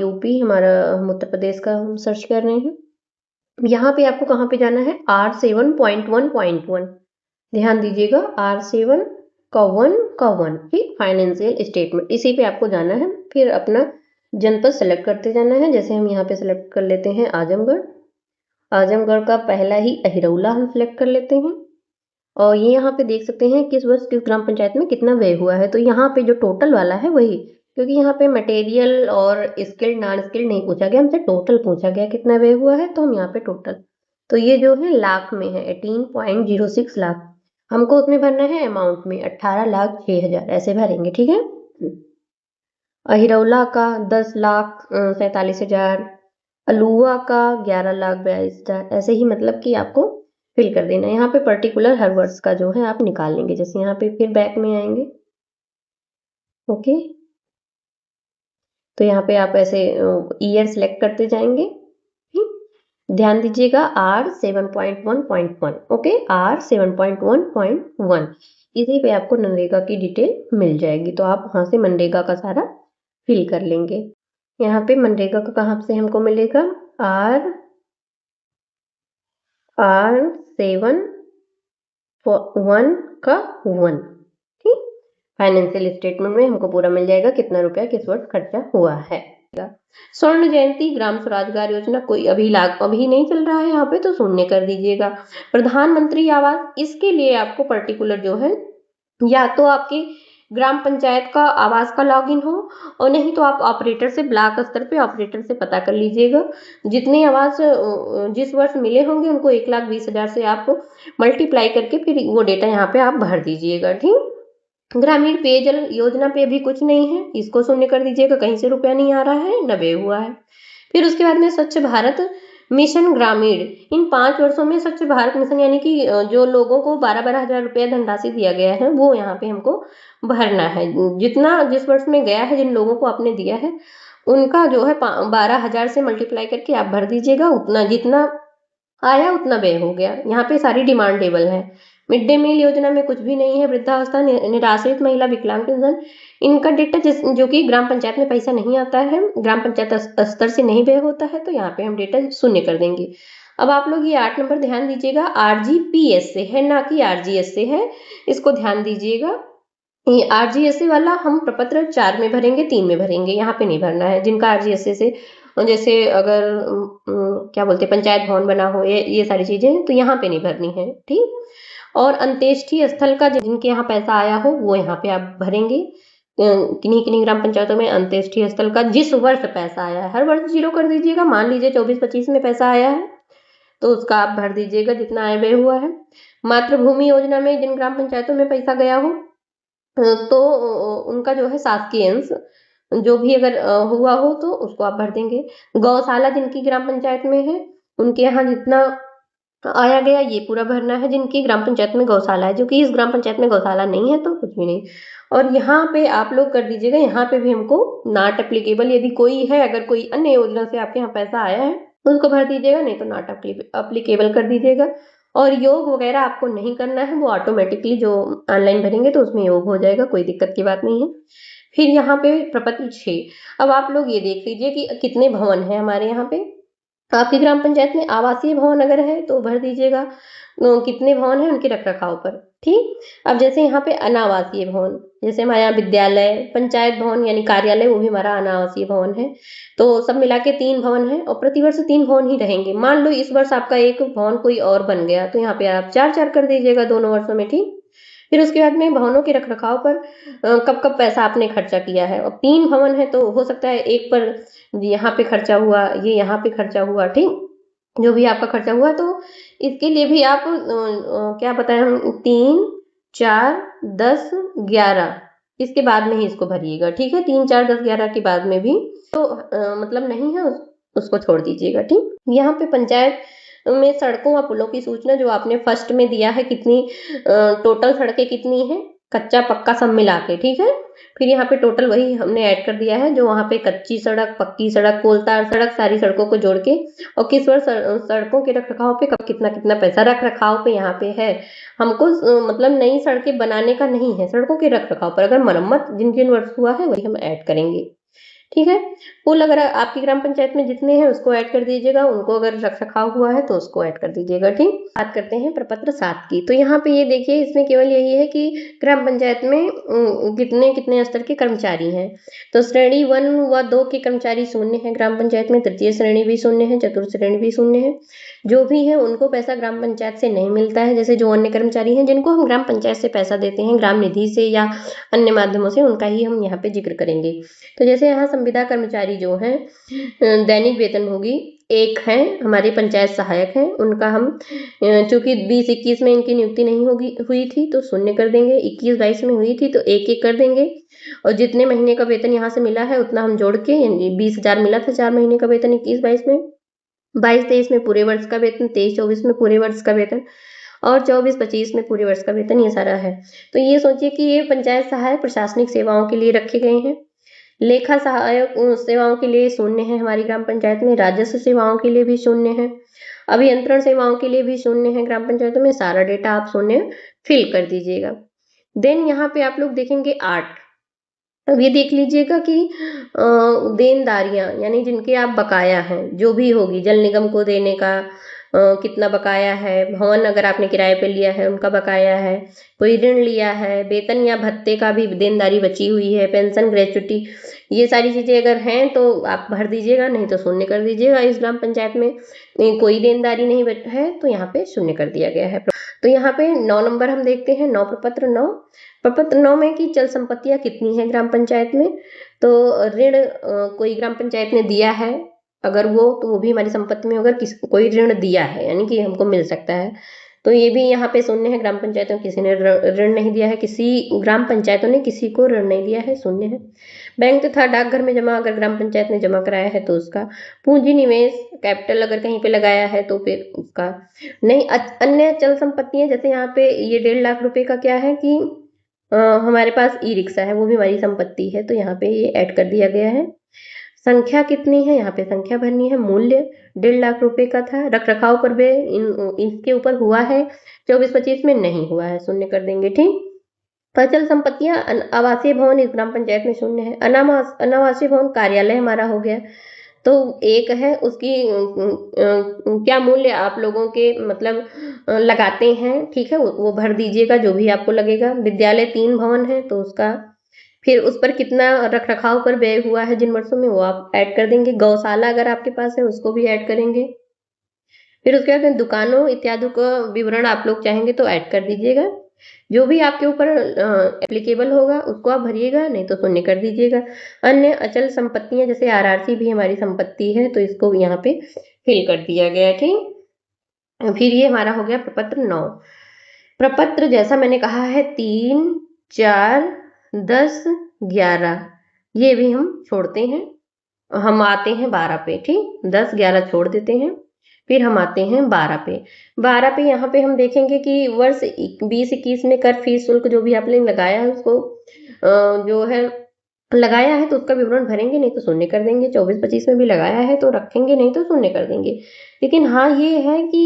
यूपी हमारा, हम उत्तर प्रदेश का हम सर्च कर रहे हैं। यहाँ पे आपको कहाँ पे जाना है, R7.1.1, ध्यान दीजिएगा, R7 का 1 ठीक, फाइनेंशियल स्टेटमेंट, इसी पे आपको जाना है। फिर अपना जनपद सेलेक्ट करते जाना है। जैसे हम यहाँ पे सेलेक्ट कर लेते हैं आजमगढ़। आजमगढ़ का पहला ही अहिरौला हम सेलेक्ट कर लेते हैं। और ये यहाँ पे देख सकते हैं किस वर्ष किस ग्राम पंचायत में कितना व्यय हुआ है। तो यहाँ पे जो टोटल वाला है वही, क्योंकि यहाँ पे मटेरियल और स्किल्ड नॉन स्किल्ड नहीं पूछा गया, हमसे टोटल पूछा गया कितना व्यय हुआ है, तो हम यहाँ पे टोटल, तो ये जो है लाख में है, 18.06 लाख। हमको उसमें भरना है अमाउंट में 18,06,000, ऐसे भरेंगे। ठीक है, अहिरौला का 10,47,000, अलुआ का 11,42,000, ऐसे ही मतलब कि आपको फिल कर देना है। यहाँ पे पर्टिकुलर हर वर्ष का जो है आप निकाल लेंगे। जैसे यहाँ पे फिर बैक में आएंगे। ओके, तो यहाँ पे आप ऐसे ईयर सेलेक्ट करते जाएंगे। ध्यान दीजिएगा, R7.1.1, ओके, R7.1.1, इसी पे आपको मनरेगा की डिटेल मिल जाएगी। तो आप वहां से मनरेगा का सारा फिल कर लेंगे। यहाँ पे मनरेगा का कहाँ से हमको मिलेगा, R7.1 का 1, ठीक, फाइनेंशियल स्टेटमेंट में हमको पूरा मिल जाएगा कितना रुपया किस वर्ष खर्चा हुआ है। स्वर्ण जयंती ग्राम स्वरोजगार योजना कोई अभी नहीं चल रहा है यहाँ पे, तो शून्य कर दीजिएगा। प्रधानमंत्री आवास, इसके लिए आपको पर्टिकुलर जो है, या तो आपकी ग्राम पंचायत का आवास का लॉगिन हो, और नहीं तो आप ऑपरेटर से, ब्लॉक स्तर पे ऑपरेटर से पता कर लीजिएगा। जितने आवास जिस वर्ष मिले होंगे उनको 1,20,000 से आप मल्टीप्लाई करके फिर वो डेटा यहाँ पे आप भर दीजिएगा। ठीक, ग्रामीण पेयजल योजना पे अभी कुछ नहीं है, इसको शून्य कर दीजिएगा, कहीं से रुपया नहीं आ रहा है, न व्यय हुआ है। फिर उसके बाद में स्वच्छ भारत मिशन ग्रामीण, इन 5 वर्षों में स्वच्छ भारत मिशन यानी कि जो लोगों को 12,000 रुपया धनराशि दिया गया है वो यहाँ पे हमको भरना है। जितना जिस वर्ष में गया है, जिन लोगों को आपने दिया है उनका जो है 12,000 से मल्टीप्लाई करके आप भर दीजिएगा। उतना जितना आया उतना व्यय हो गया। यहाँ पे सारी डिमांडेबल है। मिड डे मील योजना में कुछ भी नहीं है। वृद्धावस्था, निराश्रित महिला, विकलांग पेंशन, इनका डेटा जो कि ग्राम पंचायत में पैसा नहीं आता है, ग्राम पंचायत स्तर से नहीं व्यय होता है, तो यहाँ पे हम डेटा शून्य कर देंगे। अब आप लोग ये 8 नंबर ध्यान दीजिएगा, RGPS से है ना कि RGS से है, इसको ध्यान दीजिएगा। ये RGS वाला हम प्रपत्र 4 में भरेंगे, 3 में भरेंगे, यहाँ पे नहीं भरना है। जिनका RGS से, जैसे अगर क्या बोलते हैं पंचायत भवन बना हो, ये सारी चीजें तो यहाँ पे नहीं भरनी है। ठीक, और अंत्येष्टि स्थल का जिनके यहाँ पैसा आया हो वो यहाँ पे आप भरेंगे। किन्हीं किन्हीं ग्राम पंचायतों में अंत्येष्टि स्थल का जिस वर्ष पैसा आया है, हर वर्ष 0 कर दीजिएगा। मान लीजिए 24-25 में पैसा आया है तो उसका आप भर दीजिएगा जितना आय व्यय हुआ है। मातृभूमि योजना में जिन ग्राम पंचायतों में पैसा गया हो तो उनका जो है शासकीय अंश जो भी अगर हुआ हो तो उसको आप भर देंगे। गौशाला जिनकी ग्राम पंचायत में है, उनके यहाँ जितना आया गया ये पूरा भरना है, जिनकी ग्राम पंचायत में गौशाला है। जो कि इस ग्राम पंचायत में गौशाला नहीं है तो कुछ भी नहीं। और यहाँ पे आप लोग कर दीजिएगा, यहाँ पे भी हमको नॉट एप्लीकेबल, यदि कोई है, अगर कोई अन्य योजना से आपके यहाँ पैसा आया है तो उसको भर दीजिएगा, नहीं तो नॉट एप्लीकेबल कर दीजिएगा। और योग वगैरह आपको नहीं करना है, वो ऑटोमेटिकली जो ऑनलाइन भरेंगे तो उसमें योग हो जाएगा, कोई दिक्कत की बात नहीं है। फिर यहाँ पे प्रपत्र 6, अब आप लोग ये देख लीजिए कि कितने भवन है हमारे यहाँ पे। आपकी ग्राम पंचायत में आवासीय भवन अगर है तो भर दीजिएगा कितने भवन है उनके रख रखाव पर। ठीक, अब जैसे यहाँ पे अनावासीय भवन, जैसे हमारे यहाँ विद्यालय, पंचायत भवन यानी कार्यालय, वो भी हमारा अनावासीय भवन है। तो सब मिला के 3 भवन है और प्रतिवर्ष 3 भवन ही रहेंगे। मान लो इस वर्ष आपका एक भवन कोई और बन गया तो यहाँ पे आप 4-4 कर दीजिएगा दोनों वर्षों में। ठीक, फिर उसके बाद में भवनों के रख रखाव पर कब कब पैसा आपने खर्चा किया है। और 3 भवन है तो हो सकता है एक पर यहाँ पे खर्चा हुआ, ये यहाँ पे खर्चा हुआ। ठीक, जो भी आपका खर्चा हुआ तो इसके लिए भी आप क्या बताएं हम, 3, 4, 10, 11 इसके बाद में ही इसको भरिएगा। ठीक है, 3, 4, 10, 11 के बाद में भी तो मतलब नहीं है उसको छोड़ दीजिएगा। ठीक, यहाँ पे पंचायत में सड़कों व पुलों की सूचना जो आपने फर्स्ट में दिया है, कितनी टोटल सड़कें कितनी है, कच्चा पक्का सब मिला के। ठीक है, फिर यहाँ पे टोटल वही हमने ऐड कर दिया है जो वहाँ पे कच्ची सड़क, पक्की सड़क, कोलतार सड़क, सारी सड़कों को जोड़ के। और किस वर्ष सड़कों के रख रखाव पे कब कितना कितना पैसा रख रखाव पे यहाँ पे है। हमको मतलब नई सड़कें बनाने का नहीं है, सड़कों के रख रखाव पर अगर मरम्मत जिन जिन वर्ष हुआ है वही हम ऐड करेंगे। ठीक है, पुल अगर आपकी ग्राम पंचायत में जितने हैं उसको ऐड कर दीजिएगा, उनको अगर रख रखाव हुआ है तो उसको ऐड कर दीजिएगा। ठीक, बात करते हैं प्रपत्र 7 की। तो यहाँ पे ये देखिए, इसमें केवल यही है कि ग्राम पंचायत में कितने कितने स्तर के कर्मचारी हैं। तो श्रेणी 1 व 2 के कर्मचारी शून्य है ग्राम पंचायत में, तृतीय श्रेणी भी शून्य है, चतुर्थ श्रेणी भी शून्य है। जो भी है उनको पैसा ग्राम पंचायत से नहीं मिलता है। जैसे जो अन्य कर्मचारी हैं जिनको हम ग्राम पंचायत से पैसा देते हैं, ग्राम निधि से या अन्य माध्यमों से, उनका ही हम यहाँ पे जिक्र करेंगे। तो जैसे यहाँ संविदा कर्मचारी जो हैं, दैनिक वेतनभोगी एक हैं, हमारे पंचायत सहायक हैं, उनका हम चूंकि 20-21 में इनकी नियुक्ति नहीं हुई थी तो शून्य कर देंगे, 21-22 में हुई थी तो 1-1 कर देंगे। और जितने महीने का वेतन यहाँ से मिला है उतना हम जोड़ के, यानी 20,000 मिला था 4 महीने का वेतन 21-22 में, 22-23 में पूरे वर्ष का वेतन, 23-24 में पूरे वर्ष का वेतन, और 24-25 में पूरे वर्ष का वेतन, ये सारा है। तो ये सोचिए कि ये पंचायत सहायक प्रशासनिक सेवाओं के लिए रखे गए हैं। लेखा सहायक सेवाओं के लिए शून्य है हमारी ग्राम पंचायत में, राजस्व सेवाओं के लिए भी शून्य है, अभियंत्रण सेवाओं के लिए भी शून्य है ग्राम पंचायतों में। सारा डेटा आप शून्य फिल कर दीजिएगा। देन यहाँ पे आप लोग देखेंगे 8। अब ये देख लीजिएगा कि देनदारियां, यानी जिनके आप बकाया हैं, जो भी होगी, जल निगम को देने का कितना बकाया है, भवन अगर आपने किराए पे लिया है उनका बकाया है, कोई ऋण लिया है, वेतन या भत्ते का भी देनदारी बची हुई है, पेंशन, ग्रेच्युटी, ये सारी चीजें अगर हैं तो आप भर दीजिएगा, नहीं तो शून्य कर दीजिएगा। इस ग्राम पंचायत में नहीं, कोई देनदारी नहीं है तो यहाँ पे शून्य कर दिया गया है। तो यहाँ पे 9 नंबर हम देखते हैं, 9 प्रपत्र 9। प्रपत्र 9 में कि चल संपत्तियां कितनी है ग्राम पंचायत में। तो ऋण कोई ग्राम पंचायत ने दिया है अगर तो वो भी हमारी संपत्ति में, अगर कोई ऋण दिया है यानी कि हमको मिल सकता है, तो ये भी यहाँ पे शून्य है। ग्राम पंचायतों में किसी ने ऋण नहीं दिया है, किसी ग्राम पंचायतों ने किसी को ऋण नहीं दिया है, शून्य है। बैंक तथा डाकघर में जमा अगर ग्राम पंचायत ने जमा कराया है तो उसका। पूंजी निवेश कैपिटल अगर कहीं पे लगाया है तो फिर उसका नहीं। अन्य चल संपत्तियां, जैसे यहाँ पे ये 1.5 लाख रुपए का क्या है कि हमारे पास ई रिक्शा है, वो भी हमारी संपत्ति है, तो यहाँ पे ये ऐड कर दिया गया है। संख्या कितनी है, यहाँ पे संख्या भरनी है। मूल्य 1.5 लाख रुपए का था, रख रखाव पर भी इसके ऊपर हुआ है, 24-25 में नहीं हुआ है, शून्य कर देंगे। ठीक, अचल संपत्तियां, आवासीय भवन इस ग्राम पंचायत में शून्य है। अनावासीय भवन कार्यालय हमारा हो गया तो 1 है, उसकी क्या मूल्य आप लोगों के मतलब लगाते हैं, ठीक है, वो भर दीजिएगा जो भी आपको लगेगा। विद्यालय 3 भवन है तो उसका फिर उस पर कितना रख रखाव पर व्यय हुआ है जिन वर्षों में, वो आप ऐड कर देंगे। गौशाला अगर आपके पास है उसको भी ऐड करेंगे। फिर उसके बाद दुकानों इत्यादि का विवरण आप लोग चाहेंगे तो ऐड कर दीजिएगा। जो भी आपके ऊपर एप्लीकेबल होगा उसको आप भरिएगा, नहीं तो शून्य कर दीजिएगा। अन्य अचल संपत्तियां, जैसे आरआरसी भी हमारी संपत्ति है तो इसको यहाँ पे फिल कर दिया गया। ठीक, फिर ये हमारा हो गया प्रपत्र 9। प्रपत्र जैसा मैंने कहा है 3, 4, 10, 11 ये भी हम छोड़ते हैं, हम आते हैं 12 पे। ठीक, 10 11 छोड़ देते हैं, फिर हम आते हैं 12 पे। 12 पे यहाँ पे हम देखेंगे कि वर्ष 20-21 में कर फीस शुल्क जो भी आपने लगाया है उसको जो है लगाया है तो उसका विवरण भरेंगे, नहीं तो शून्य कर देंगे। 24-25 में भी लगाया है तो रखेंगे, नहीं तो शून्य कर देंगे। लेकिन हाँ ये है कि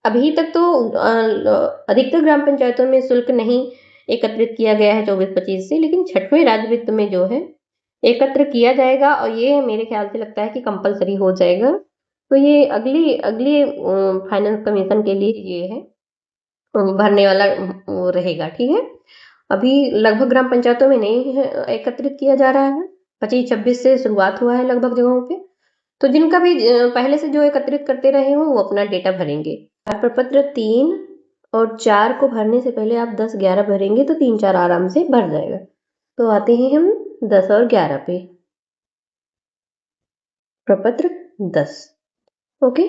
अभी तक तो अधिकतर ग्राम पंचायतों में शुल्क नहीं एकत्रित किया गया है 24-25 से, लेकिन छठवें राज्य वित्त में जो है एकत्र किया जाएगा और ये मेरे ख्याल से लगता है कि कंपलसरी हो जाएगा। तो ये अगली अगली फाइनेंस कमीशन के लिए ये है भरने वाला वो रहेगा। ठीक है, अभी लगभग ग्राम पंचायतों में नहीं है एकत्रित किया जा रहा है, 25-26 से शुरुआत हुआ है लगभग जगहों पे। तो जिनका भी पहले से जो एकत्रित करते रहे हो वो अपना डेटा भरेंगे। प्रपत्र 3 और 4 को भरने से पहले आप 10-11 भरेंगे तो 3-4 आराम से भर जाएगा। तो आते हैं हम 10 और 11 पे। प्रपत्र 10। ओके,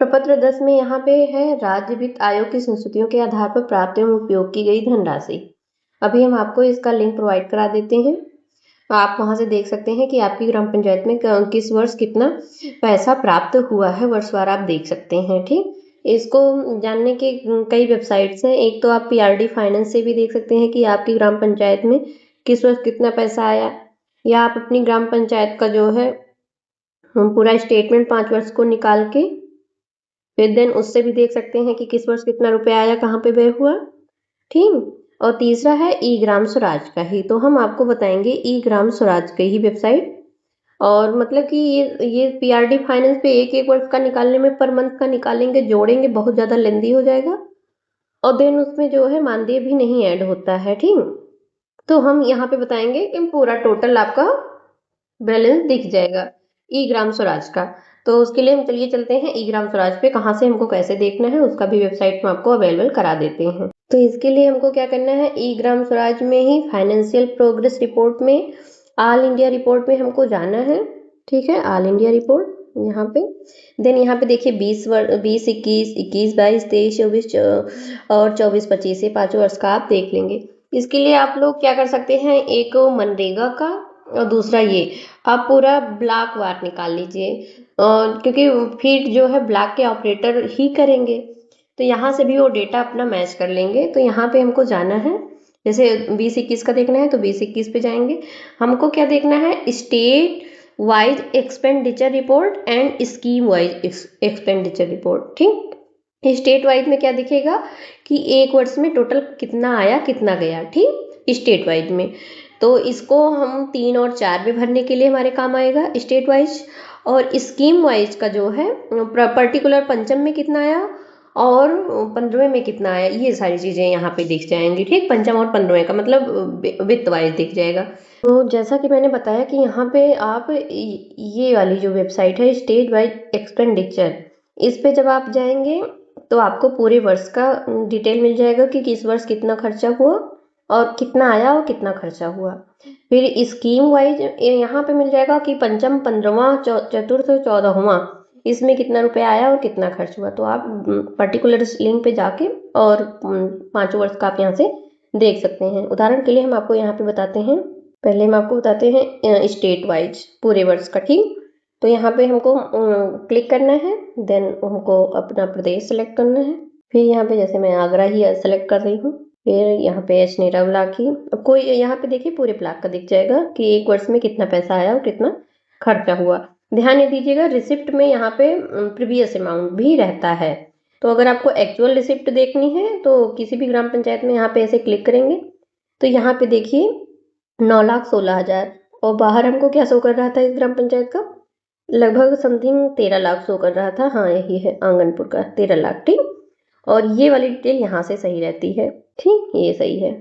प्रपत्र 10 में यहाँ पे है राज्य वित्त आयोग की संस्तुतियों के आधार पर प्राप्त एवं उपयोग की गई धनराशि। अभी हम आपको इसका लिंक प्रोवाइड करा देते हैं, आप वहां से देख सकते हैं कि आपकी ग्राम पंचायत में किस वर्ष कितना पैसा प्राप्त हुआ है, वर्षवार आप देख सकते हैं। ठीक, इसको जानने के कई वेबसाइट्स हैं। एक तो आप पीआरडी फाइनेंस से भी देख सकते हैं कि आपकी ग्राम पंचायत में किस वर्ष कितना पैसा आया, या आप अपनी ग्राम पंचायत का जो है पूरा स्टेटमेंट 5 वर्ष को निकाल के फिर देन उससे भी देख सकते हैं कि किस वर्ष कितना रुपया आया, कहाँ पे व्यय हुआ। ठीक, और तीसरा है ई ग्राम स्वराज का ही, तो हम आपको बताएंगे ई ग्राम स्वराज की ही वेबसाइट। और मतलब कि ये पीआरडी फाइनेंस पे एक एक वर्ष का निकालने में पर मंथ का निकालेंगे, जोड़ेंगे, बहुत ज़्यादा लेंदी हो जाएगा और देन उसमें जो है मानदेय भी नहीं ऐड होता है। ठीक, तो हम यहाँ पे बताएंगे कि पूरा टोटल आपका बैलेंस दिख जाएगा ई ग्राम स्वराज का। तो उसके लिए हम चलिए चलते हैं ई ग्राम स्वराज पे, कहाँ से हमको कैसे देखना है उसका भी वेबसाइट में आपको अवेलेबल करा देते हैं। तो इसके लिए हमको क्या करना है, ई ग्राम स्वराज में ही फाइनेंशियल प्रोग्रेस रिपोर्ट में ऑल इंडिया रिपोर्ट में हमको जाना है। ठीक है, ऑल इंडिया रिपोर्ट यहाँ पे, देन यहाँ पे देखिए 20-21, 21-22, 23-24 और 24-25 ये 5 वर्ष का आप देख लेंगे। इसके लिए आप लोग क्या कर सकते हैं, एक मनरेगा का और दूसरा ये आप पूरा ब्लॉक वार निकाल लीजिए, क्योंकि फिर जो है ब्लॉक के ऑपरेटर ही करेंगे, तो यहाँ से भी वो डेटा अपना मैच कर लेंगे। तो यहाँ पे हमको जाना है, जैसे 20-21 का देखना है तो 20-21 पे जाएंगे। हमको क्या देखना है, state wise expenditure report and scheme wise expenditure report. ठीक, स्टेट वाइज में क्या दिखेगा कि एक वर्ष में टोटल कितना आया कितना गया। ठीक, स्टेट वाइज में तो इसको हम 3 और 4 में भरने के लिए हमारे काम आएगा स्टेट वाइज। और स्कीम वाइज का जो है पर्टिकुलर पंचम में कितना आया और 15वें में कितना आया, ये सारी चीज़ें यहाँ पे दिख जाएंगी। ठीक, पंचम और 15वें का मतलब वित्त वाइज दिख जाएगा। तो जैसा कि मैंने बताया कि यहाँ पे आप ये वाली जो वेबसाइट है स्टेट वाइज एक्सपेंडिचर, इस पे जब आप जाएंगे तो आपको पूरे वर्ष का डिटेल मिल जाएगा कि किस वर्ष कितना खर्चा हुआ और कितना आया और कितना खर्चा हुआ। फिर स्कीम वाइज यहाँ पे मिल जाएगा कि पंचम, 15वां, चतुर्थ, 14वां इसमें कितना रुपया आया और कितना खर्च हुआ। तो आप पर्टिकुलर लिंक पे जाके और 5 वर्ष का आप यहाँ से देख सकते हैं। उदाहरण के लिए हम आपको यहाँ पे बताते हैं, पहले हम आपको बताते हैं स्टेट वाइज पूरे वर्ष का। ठीक, तो यहाँ पे हमको क्लिक करना है, देन हमको अपना प्रदेश सेलेक्ट करना है। फिर यहाँ पे जैसे मैं आगरा ही सेलेक्ट कर रही हूँ, फिर यहाँ पे अजनेरा ब्लॉक ही, अब कोई यहाँ पे देखिए पूरे ब्लॉक का दिख जाएगा कि एक वर्ष में कितना पैसा आया और कितना खर्चा हुआ। ध्यान ये दीजिएगा रिसिप्ट में यहाँ पे प्रीवियस अमाउंट भी रहता है। तो अगर आपको एक्चुअल रिसिप्ट देखनी है तो किसी भी ग्राम पंचायत में यहाँ पे ऐसे क्लिक करेंगे तो यहाँ पे देखिए 9,16,000 और बाहर हमको क्या शो कर रहा था इस ग्राम पंचायत का, लगभग समथिंग 13 लाख शो कर रहा था। हाँ यही है आंगनपुर का 13 लाख। ठीक, और ये वाली डिटेल यहाँ से सही रहती है। ठीक, ये सही है,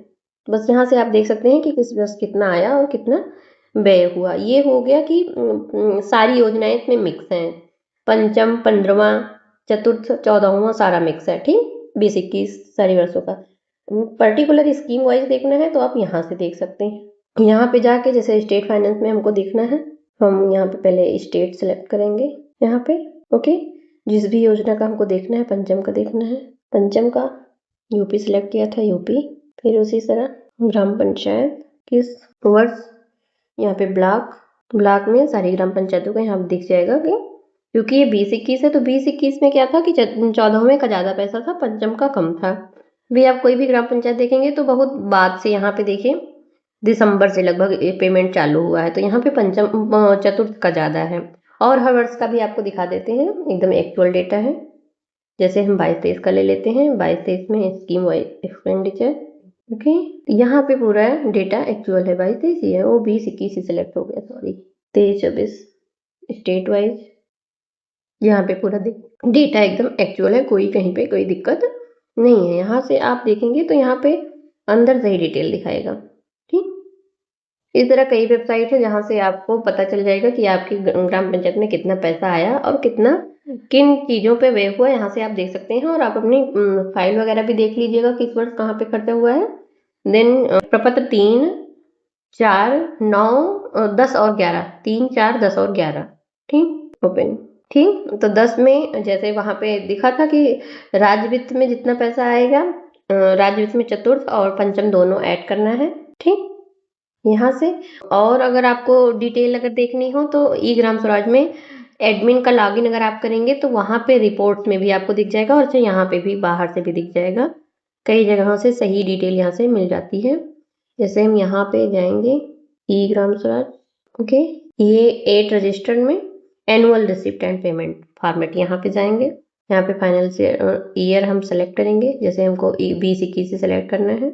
बस यहाँ से आप देख सकते हैं कि किस वर्ष कितना आया और कितना व्यय हुआ। ये हो गया कि सारी योजनाएं इसमें मिक्स हैं, पंचम, 15वां, चतुर्थ, 14वां सारा मिक्स है। ठीक, 20-21 सारी वर्षों का। पर्टिकुलर स्कीम वाइज देखना है तो आप यहाँ से देख सकते हैं। यहाँ पे जाके जैसे स्टेट फाइनेंस में हमको देखना है, हम यहाँ पे पहले स्टेट सेलेक्ट करेंगे यहाँ पे। ओके, जिस भी योजना का हमको देखना है, पंचम का देखना है, पंचम का यूपी सेलेक्ट किया था यूपी। फिर उसी तरह ग्राम पंचायत किस वर्ष यहाँ पे ब्लॉक में सारी ग्राम पंचायतों का यहाँ दिख जाएगा कि क्योंकि ये 20-21 है तो 20-21 में क्या था कि 14वें का ज़्यादा पैसा था, पंचम का कम था। भी आप कोई भी ग्राम पंचायत देखेंगे तो बहुत बाद से यहाँ पे देखिए दिसंबर से लगभग पेमेंट चालू हुआ है, तो यहाँ पे पंचम चतुर्थ का ज़्यादा है। और हर वर्ष का भी आपको दिखा देते हैं, एकदम एक्चुअल डेटा है। जैसे हम 22-23 का ले लेते हैं, 22-23 में स्कीम वाइज एक्सपेंडिचर, ओके, यहाँ पे पूरा डेटा एक्चुअल है, 22-23 ही है, वो 20-21 ही सिलेक्ट हो गया, सॉरी, 23-24 स्टेट वाइज, यहाँ पे पूरा डेटा एकदम एक्चुअल है, कोई कहीं पे कोई दिक्कत नहीं है। यहाँ से आप देखेंगे तो यहाँ पे अंदर से ही डिटेल दिखाएगा, ठीक। इस तरह कई वेबसाइट है जहाँ से आपको पता चल जाएगा कि आपकी ग्राम पंचायत में कितना पैसा आया और कितना किन चीज़ों पे व्यय हुआ, यहाँ से आप देख सकते हैं। और आप अपनी फाइल वगैरह भी देख लीजिएगा किस वर्ष कहाँ पे खर्चा हुआ है। देन प्रपत्र 3, 4, 9, 10 और 11, 3, 4, 10 और 11, ठीक, ओपन, ठीक। तो 10 में जैसे वहाँ पे दिखा था कि राज्य वित्त में जितना पैसा आएगा, राज्य वित्त में चतुर्थ और पंचम दोनों ऐड करना है, ठीक, यहाँ से। और अगर आपको डिटेल अगर देखनी हो तो ई ग्राम स्वराज में एडमिन का लॉगिन अगर आप करेंगे तो वहाँ पे रिपोर्ट्स में भी आपको दिख जाएगा और यहाँ पे भी बाहर से भी दिख जाएगा। कई जगहों से सही डिटेल यहाँ से मिल जाती है। जैसे हम यहाँ पे जाएंगे ई ग्राम स्वराज, ओके, ये 8 रजिस्टर्ड में annual receipt and payment format, यहाँ पे जाएंगे। यहाँ पे फाइनल ईयर हम सेलेक्ट करेंगे, जैसे हमको 20-21 से सेलेक्ट करना है,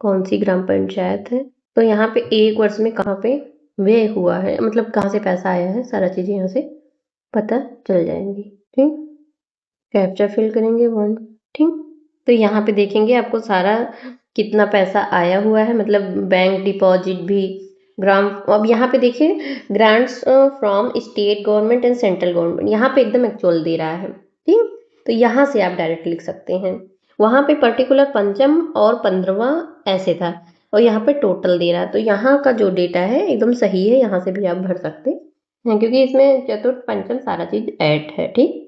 कौन सी ग्राम पंचायत है। तो यहाँ पे एक वर्ष में कहाँ पे व्यय हुआ है, मतलब कहाँ से पैसा आया है, सारा चीज़ें यहाँ से पता चल जाएंगी, ठीक। कैप्चा फिल करेंगे 1, ठीक। तो यहाँ पे देखेंगे आपको सारा कितना पैसा आया हुआ है, मतलब बैंक डिपॉजिट भी, ग्राम। अब यहाँ पे देखिए grants from state government and central government, यहाँ पे एकदम एक्चुअल दे रहा है, ठीक। तो यहाँ से आप डायरेक्ट लिख सकते हैं। वहाँ पे पर्टिकुलर पंचम और 15वां ऐसे था और यहाँ पे टोटल दे रहा है, तो यहाँ का जो डेटा है एकदम सही है, यहाँ से भी आप भर सकते हैं क्योंकि इसमें चतुर्थ पंचम सारा चीज ऐड है, ठीक।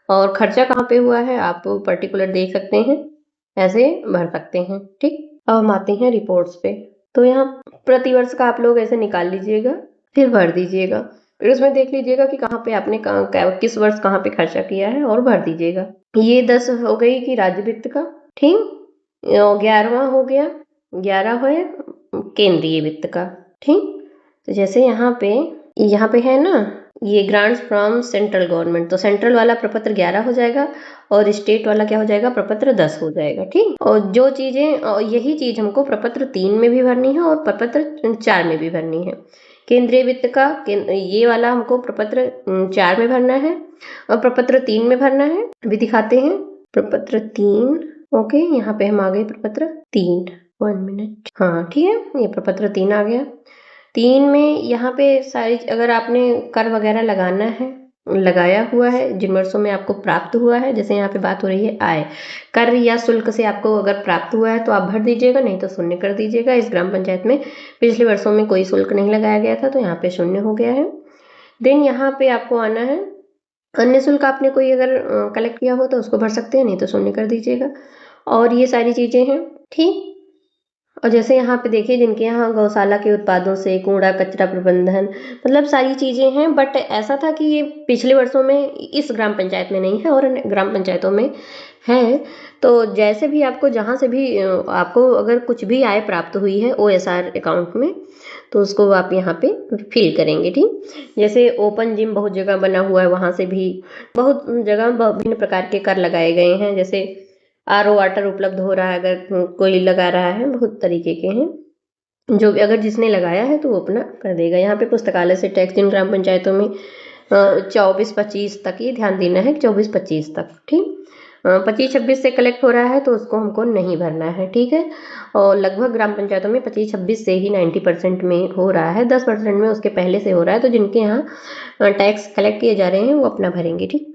और खर्चा कहाँ पे हुआ है आप पर्टिकुलर देख सकते हैं, ऐसे भर सकते हैं, ठीक। अब हम आते हैं रिपोर्ट्स पे। तो यहाँ प्रतिवर्ष का आप लोग ऐसे निकाल लीजिएगा, फिर भर दीजिएगा, फिर उसमें देख लीजिएगा कि कहाँ पे आपने किस वर्ष कहाँ पे खर्चा किया है और भर दीजिएगा। ये 10 हो गई कि राज्य वित्त का, ठीक। 11वां हो गया, 11 है केंद्रीय वित्त का, ठीक। तो जैसे यहाँ पे है ना ये ग्रांट्स फ्रॉम सेंट्रल गवर्नमेंट, तो सेंट्रल वाला प्रपत्र 11 हो जाएगा और स्टेट वाला क्या हो जाएगा, प्रपत्र 10 हो जाएगा, ठीक। और जो चीजें यही चीज हमको प्रपत्र 3 में भी भरनी है और प्रपत्र 4 में भी भरनी है। केंद्रीय वित्त का ये वाला हमको प्रपत्र 4 में भरना है और प्रपत्र 3 में भरना है। अभी दिखाते हैं प्रपत्र 3, ओके, यहाँ पे हम आ गए प्रपत्र 3, 1 मिनट, हाँ ठीक है, ये प्रपत्र 3 आ गया। 3 में यहाँ पे सारी अगर आपने कर वगैरह लगाना है, लगाया हुआ है, जिन वर्षों में आपको प्राप्त हुआ है, जैसे यहाँ पे बात हो रही है आय, कर या शुल्क से आपको अगर प्राप्त हुआ है तो आप भर दीजिएगा, नहीं तो शून्य कर दीजिएगा। इस ग्राम पंचायत में पिछले वर्षों में कोई शुल्क नहीं लगाया गया था तो यहाँ पे शून्य हो गया है। देन यहाँ पे आपको आना है, अन्य शुल्क आपने कोई अगर कलेक्ट किया हो तो उसको भर सकते हैं, नहीं तो शून्य कर दीजिएगा। और ये सारी चीजें हैं, ठीक। और जैसे यहाँ पे देखिए जिनके यहाँ गौशाला के उत्पादों से कूड़ा कचरा प्रबंधन, मतलब सारी चीजें हैं, बट ऐसा था कि ये पिछले वर्षों में इस ग्राम पंचायत में नहीं है और अन्य ग्राम पंचायतों में है। तो जैसे भी आपको जहाँ से भी आपको अगर कुछ भी आय प्राप्त हुई है OSR अकाउंट में, तो उसको आप यहाँ पे फिल करेंगे, ठीक। जैसे ओपन जिम बहुत जगह बना हुआ है, वहाँ से भी बहुत जगह विभिन्न प्रकार के कर लगाए गए हैं। जैसे RO वाटर उपलब्ध हो रहा है, अगर कोई लगा रहा है, बहुत तरीके के हैं जो अगर जिसने लगाया है तो वो अपना कर देगा। यहाँ पे पुस्तकालय से टैक्स जिन ग्राम पंचायतों में 24-25 तक, ये ध्यान देना है 24-25 तक, ठीक। 25-26 से कलेक्ट हो रहा है तो उसको हमको नहीं भरना है, ठीक है। और लगभग ग्राम पंचायतों में 25-26 से ही 90% में हो रहा है, 10% में उसके पहले से हो रहा है, तो जिनके यहाँ टैक्स कलेक्ट किए जा रहे हैं वो अपना भरेंगे, ठीक।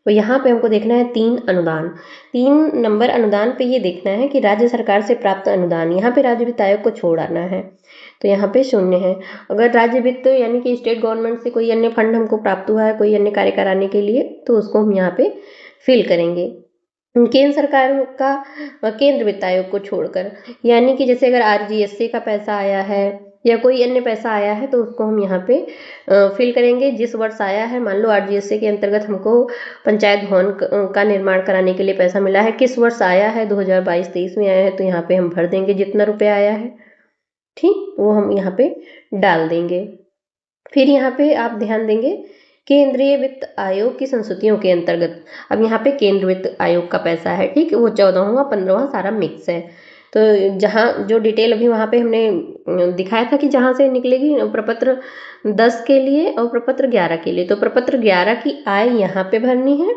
तो यहाँ पे हमको देखना है 3 अनुदान, 3 नंबर अनुदान पे ये देखना है कि राज्य सरकार से प्राप्त अनुदान, यहाँ पे राज्य वित्त आयोग को छोड़ आना है, तो यहाँ पे शून्य है। अगर राज्य वित्त यानी कि स्टेट गवर्नमेंट से कोई अन्य फंड हमको प्राप्त हुआ है कोई अन्य कार्य कराने के लिए, तो उसको हम यहाँ पे फिल करेंगे। केंद्र सरकार का केंद्र वित्त आयोग को छोड़कर, यानी कि जैसे अगर RGSA का पैसा आया है या कोई अन्य पैसा आया है तो उसको हम यहाँ पे फिल करेंगे। जिस वर्ष आया है, मान लो RGSA के अंतर्गत हमको पंचायत भवन का निर्माण कराने के लिए पैसा मिला है, किस वर्ष आया है, 2022-23 में आया है, तो यहाँ पे हम भर देंगे जितना रुपया आया है, ठीक, वो हम यहाँ पे डाल देंगे। फिर यहाँ पे आप ध्यान देंगे केंद्रीय वित्त आयोग की संस्तुतियों के अंतर्गत, अब यहाँ पे केंद्र वित्त आयोग का पैसा है, ठीक, वो 14वां 15वां सारा मिक्स है। तो जहाँ जो डिटेल अभी वहाँ पे हमने दिखाया था कि जहाँ से निकलेगी प्रपत्र 10 के लिए और प्रपत्र 11 के लिए, तो प्रपत्र 11 की आय यहाँ पे भरनी है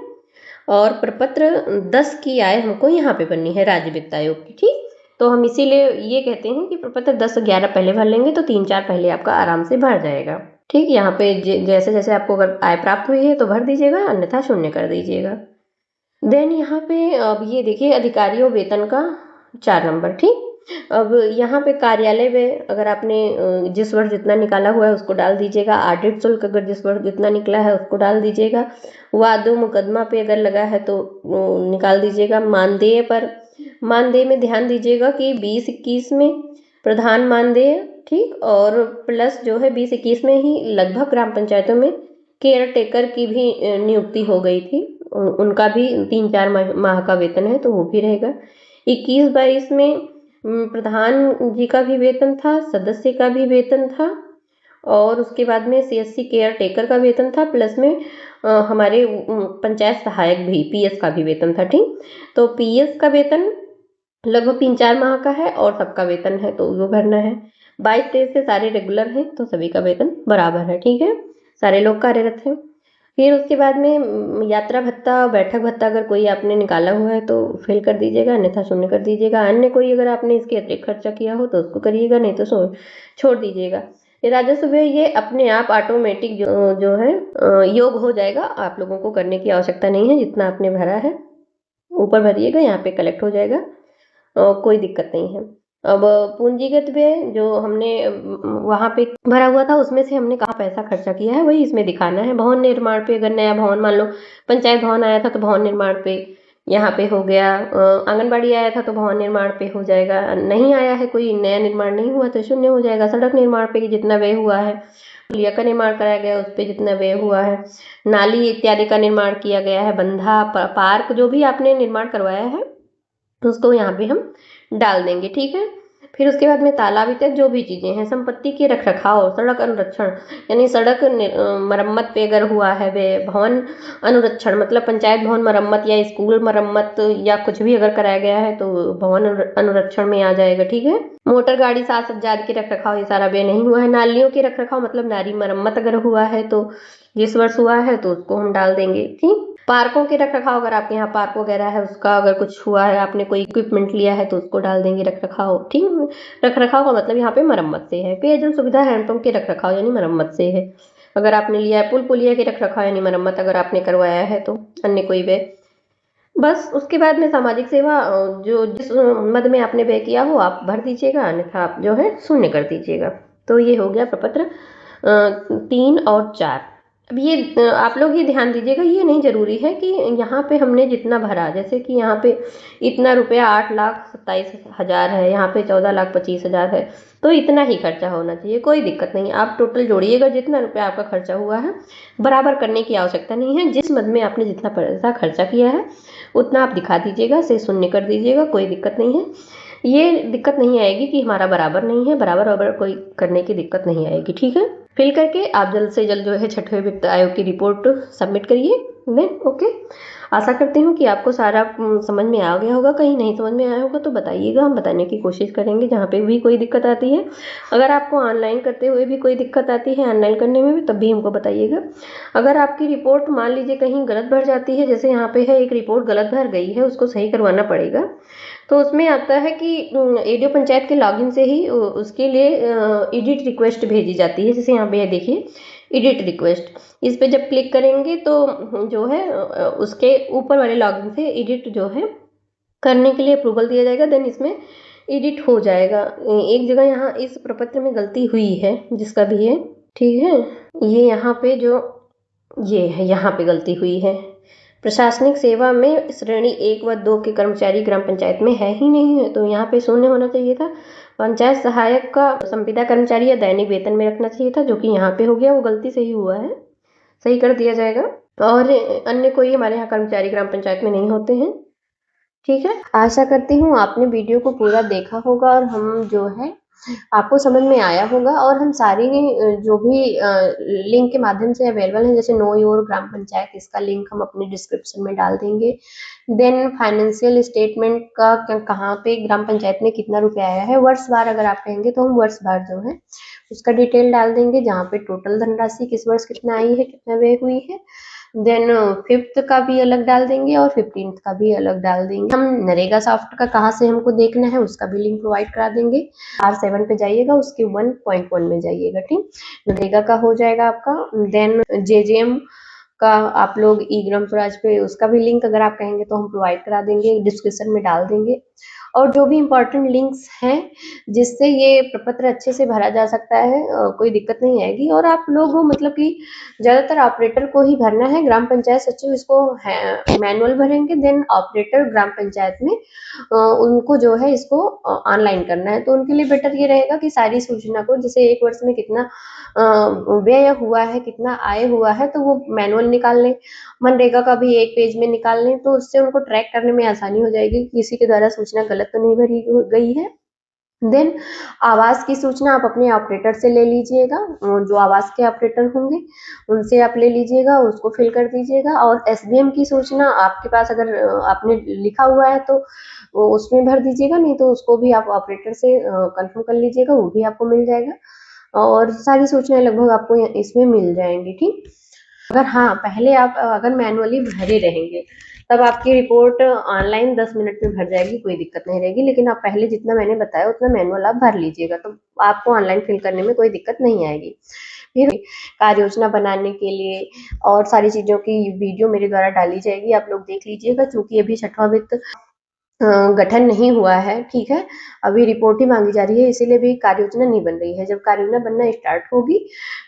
और प्रपत्र 10 की आय हमको यहाँ पे भरनी है राज्य वित्त आयोग की, ठीक। तो हम इसीलिए ये कहते हैं कि प्रपत्र 10-11 पहले भर लेंगे तो 3-4 पहले आपका आराम से भर जाएगा, ठीक। यहाँ पे जैसे जैसे आपको अगर आय प्राप्त हुई है तो भर दीजिएगा, अन्यथा शून्य कर दीजिएगा। देन यहाँ पे अब ये देखिए अधिकारियों वेतन का 4 नंबर, ठीक। अब यहाँ पे कार्यालय में अगर आपने जिस वर्ष जितना निकाला हुआ है उसको डाल दीजिएगा। ऑडिट शुल्क अगर जिस वर्ष जितना निकला है उसको डाल दीजिएगा। वादों मुकदमा पे अगर लगा है तो निकाल दीजिएगा। मानदेय में ध्यान दीजिएगा कि 20-21 में प्रधान मानदेय, ठीक, और प्लस जो है 20-21 में ही लगभग ग्राम पंचायतों में केयर टेकर की भी नियुक्ति हो गई थी, उनका भी 3-4 माह का वेतन है तो वो भी रहेगा। 21-22 में प्रधान जी का भी वेतन था, सदस्य का भी वेतन था और उसके बाद में CSC केयर टेकर का वेतन था, प्लस में हमारे पंचायत सहायक भी PS का भी वेतन था, ठीक। तो PS का वेतन लगभग 3-4 माह का है और सबका वेतन है तो वो भरना है। 22-23 से सारे रेगुलर हैं तो सभी का वेतन बराबर है, ठीक है, सारे लोग कार्यरत हैं। फिर उसके बाद में यात्रा भत्ता, बैठक भत्ता अगर कोई आपने निकाला हुआ है तो फिल कर दीजिएगा, अन्यथा शून्य कर दीजिएगा। अन्य कोई अगर आपने इसके अतिरिक्त खर्चा किया हो तो उसको करिएगा, नहीं तो छोड़ दीजिएगा। ये राजस्व व्यय ये अपने आप ऑटोमेटिक जो है योग हो जाएगा, आप लोगों को करने की आवश्यकता नहीं है। जितना आपने भरा है ऊपर भरिएगा, यहाँ पे कलेक्ट हो जाएगा, कोई दिक्कत नहीं है। अब पूंजीगत व्यय जो हमने वहाँ पे भरा हुआ था उसमें से हमने कहाँ पैसा खर्चा किया है वही इसमें दिखाना है। भवन निर्माण पे, अगर नया भवन मान लो पंचायत भवन आया था तो भवन निर्माण पे यहाँ पे हो गया, आंगनबाड़ी आया था तो भवन निर्माण पे हो जाएगा, नहीं आया है कोई नया निर्माण नहीं हुआ तो शून्य हो जाएगा। सड़क निर्माण पे जितना व्यय हुआ है, पुलिया का निर्माण कराया गया उस पर जितना व्यय हुआ है, नाली इत्यादि का निर्माण किया गया है, बंधा पार्क जो भी आपने निर्माण करवाया है उसको यहाँ पे हम डाल देंगे, ठीक है। फिर उसके बाद में तालाब इत्यादि जो भी चीज़ें हैं, संपत्ति के रख रखाव, सड़क अनुरक्षण यानी सड़क मरम्मत पे अगर हुआ है वे, भवन अनुरक्षण मतलब पंचायत भवन मरम्मत या स्कूल मरम्मत या कुछ भी अगर कराया गया है तो भवन अनुरक्षण में आ जाएगा, ठीक है। मोटर गाड़ी साज सज्जा के रख रखाव ये सारा व्यय नहीं हुआ है। नालियों के रख रखाव मतलब नाली मरम्मत अगर हुआ है तो जिस वर्ष हुआ है तो उसको हम डाल देंगे, ठीक। पार्कों के रख रखाव, अगर आपके यहाँ पार्क वगैरह है उसका अगर कुछ हुआ है, आपने कोई इक्विपमेंट लिया है तो उसको डाल देंगे रख रखाव, ठीक। रख रखाव का मतलब यहाँ पे मरम्मत से है। पेयजल सुविधा हैंडपंप के रख रखाव यानी मरम्मत से है। अगर आपने लिया है पुल पुलिया के रख रखाव यानी मरम्मत अगर आपने करवाया है तो, अन्य कोई व्यय। बस उसके बाद में सामाजिक सेवा जो जिस मद में आपने व्यय किया हो आप भर दीजिएगा, अन्यथा आप जो है शून्य कर दीजिएगा। तो ये हो गया प्रपत्र 3 और 4। अब ये आप लोग ये ध्यान दीजिएगा, ये नहीं जरूरी है कि यहाँ पे हमने जितना भरा, जैसे कि यहाँ पे इतना रुपया 8,27,000 है, यहाँ पे 14,25,000 है तो इतना ही खर्चा होना चाहिए, कोई दिक्कत नहीं। आप टोटल जोड़िएगा, जितना रुपया आपका खर्चा हुआ है बराबर करने की आवश्यकता नहीं है। जिस मद में आपने जितना पैसा खर्चा किया है उतना आप दिखा दीजिएगा, से शून्य कर दीजिएगा, कोई दिक्कत नहीं है। ये दिक्कत नहीं आएगी कि हमारा बराबर नहीं है, बराबर कोई करने की दिक्कत नहीं आएगी, ठीक है। फिल करके आप जल्द से जल्द जो है 6वें वित्त आयोग की रिपोर्ट सबमिट करिए। देन ओके, आशा करती हूँ कि आपको सारा समझ में आ गया होगा। कहीं नहीं समझ में आया होगा तो बताइएगा, हम बताने की कोशिश करेंगे जहाँ पे भी कोई दिक्कत आती है। अगर आपको ऑनलाइन करते हुए भी कोई दिक्कत आती है, ऑनलाइन करने में भी, तब भी हमको बताइएगा। अगर आपकी रिपोर्ट मान लीजिए कहीं गलत भर जाती है, जैसे यहाँ पे है एक रिपोर्ट गलत भर गई है, उसको सही करवाना पड़ेगा, तो उसमें आता है कि एडीओ पंचायत के लॉगिन से ही उसके लिए एडिट रिक्वेस्ट भेजी जाती है। जैसे यहाँ पे देखिए एडिट रिक्वेस्ट, इस पे जब क्लिक करेंगे तो जो है उसके ऊपर वाले लॉगिन से एडिट जो है करने के लिए अप्रूवल दिया जाएगा, देन इसमें एडिट हो जाएगा। एक जगह यहाँ इस प्रपत्र में गलती हुई है जिसका भी है, ठीक है, ये यहाँ पे जो ये है यहाँ पे गलती हुई है, प्रशासनिक सेवा में श्रेणी 1 व 2 के कर्मचारी ग्राम पंचायत में है ही नहीं है, तो यहाँ पे शून्य होना चाहिए था। पंचायत सहायक का संविदा कर्मचारी या दैनिक वेतन में रखना चाहिए था, जो कि यहाँ पे हो गया, वो गलती से ही हुआ है, सही कर दिया जाएगा। और अन्य कोई हमारे यहाँ कर्मचारी ग्राम पंचायत में नहीं होते हैं। ठीक है, आशा करती हूँ आपने वीडियो को पूरा देखा होगा और हम जो है आपको समझ में आया होगा। और हम सारी जो भी लिंक के माध्यम से अवेलेबल है, जैसे नो योर ग्राम पंचायत, इसका लिंक हम अपने डिस्क्रिप्शन में डाल देंगे। देन फाइनेंशियल स्टेटमेंट का कहाँ पे ग्राम पंचायत में कितना रुपया आया है, वर्ष बार अगर आप कहेंगे तो हम वर्ष बार जो है उसका डिटेल डाल देंगे, जहाँ पे टोटल धनराशि किस वर्ष कितना आई है, कितना व्यय हुई है। देन 5th का भी अलग डाल देंगे और 15th का भी अलग डाल देंगे। हम नरेगा सॉफ्ट का कहाँ से हमको देखना है उसका भी लिंक प्रोवाइड करा देंगे। R7 पे जाइएगा, उसके 1.1 में जाइएगा, ठीक। नरेगा का हो जाएगा आपका। देन JJM का आप लोग ई ग्राम स्वराज पे उसका भी लिंक अगर आप कहेंगे तो हम प्रोवाइड करा देंगे, डिस्क्रिप्शन में डाल देंगे। और जो भी इम्पोर्टेंट लिंक्स हैं जिससे ये प्रपत्र अच्छे से भरा जा सकता है, कोई दिक्कत नहीं आएगी। और आप लोग मतलब कि ज़्यादातर ऑपरेटर को ही भरना है, ग्राम पंचायत सचिव इसको मैनुअल भरेंगे, देन ऑपरेटर ग्राम पंचायत में उनको जो है इसको ऑनलाइन करना है। तो उनके लिए बेटर ये रहेगा कि सारी सूचना को, जैसे 1 वर्ष में कितना व्यय हुआ है, कितना आय हुआ है, तो वो मैनुअल निकाल लें। मनरेगा का भी 1 पेज में निकाल लें, तो उससे उनको ट्रैक करने में आसानी हो जाएगी, किसी के द्वारा सूचना गलत तो नहीं भरी गई है। देन आवास की सूचना आप अपने ऑपरेटर से ले लीजिएगा, जो आवास के ऑपरेटर होंगे उनसे आप ले लीजिएगा, उसको फिल कर दीजिएगा। और SBM की सूचना आपके पास अगर आपने लिखा हुआ है तो उसमें भर दीजिएगा, नहीं तो उसको भी आप ऑपरेटर से कंफर्म कर लीजिएगा, वो भी आपको मिल जाएगा। और सारी सूचनाएं लगभग आपको इसमें मिल जाएंगी, ठीक। अगर हाँ, पहले आप अगर मैनुअली भरे रहेंगे तब आपकी रिपोर्ट ऑनलाइन 10 मिनट में भर जाएगी, कोई दिक्कत नहीं रहेगी। लेकिन आप पहले जितना मैंने बताया उतना मैनुअल आप भर लीजिएगा, तो आपको ऑनलाइन फिल करने में कोई दिक्कत नहीं आएगी। फिर कार्य योजना बनाने के लिए और सारी चीज़ों की वीडियो मेरे द्वारा डाली जाएगी, आप लोग देख लीजिएगा। चूँकि अभी 6वां वित्त गठन नहीं हुआ है, ठीक है, अभी रिपोर्ट ही मांगी जा रही है, इसीलिए भी कार्य योजना नहीं बन रही है। जब कार्य योजना बनना स्टार्ट होगी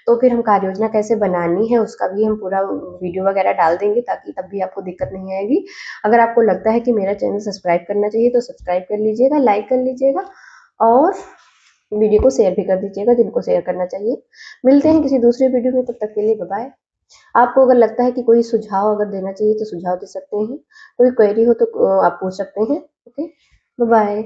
तो फिर हम कार्य योजना कैसे बनानी है उसका भी हम पूरा वीडियो वगैरह डाल देंगे, ताकि तब भी आपको दिक्कत नहीं आएगी। अगर आपको लगता है कि मेरा चैनल सब्सक्राइब करना चाहिए तो सब्सक्राइब कर लीजिएगा, लाइक कर लीजिएगा और वीडियो को शेयर भी कर दीजिएगा जिनको शेयर करना चाहिए। मिलते हैं किसी दूसरे वीडियो में, तब तक के लिए बाय बाय। आपको अगर लगता है कि कोई सुझाव अगर देना चाहिए तो सुझाव दे सकते हैं, कोई क्वेरी हो तो आप पूछ सकते हैं। Okay, bye bye.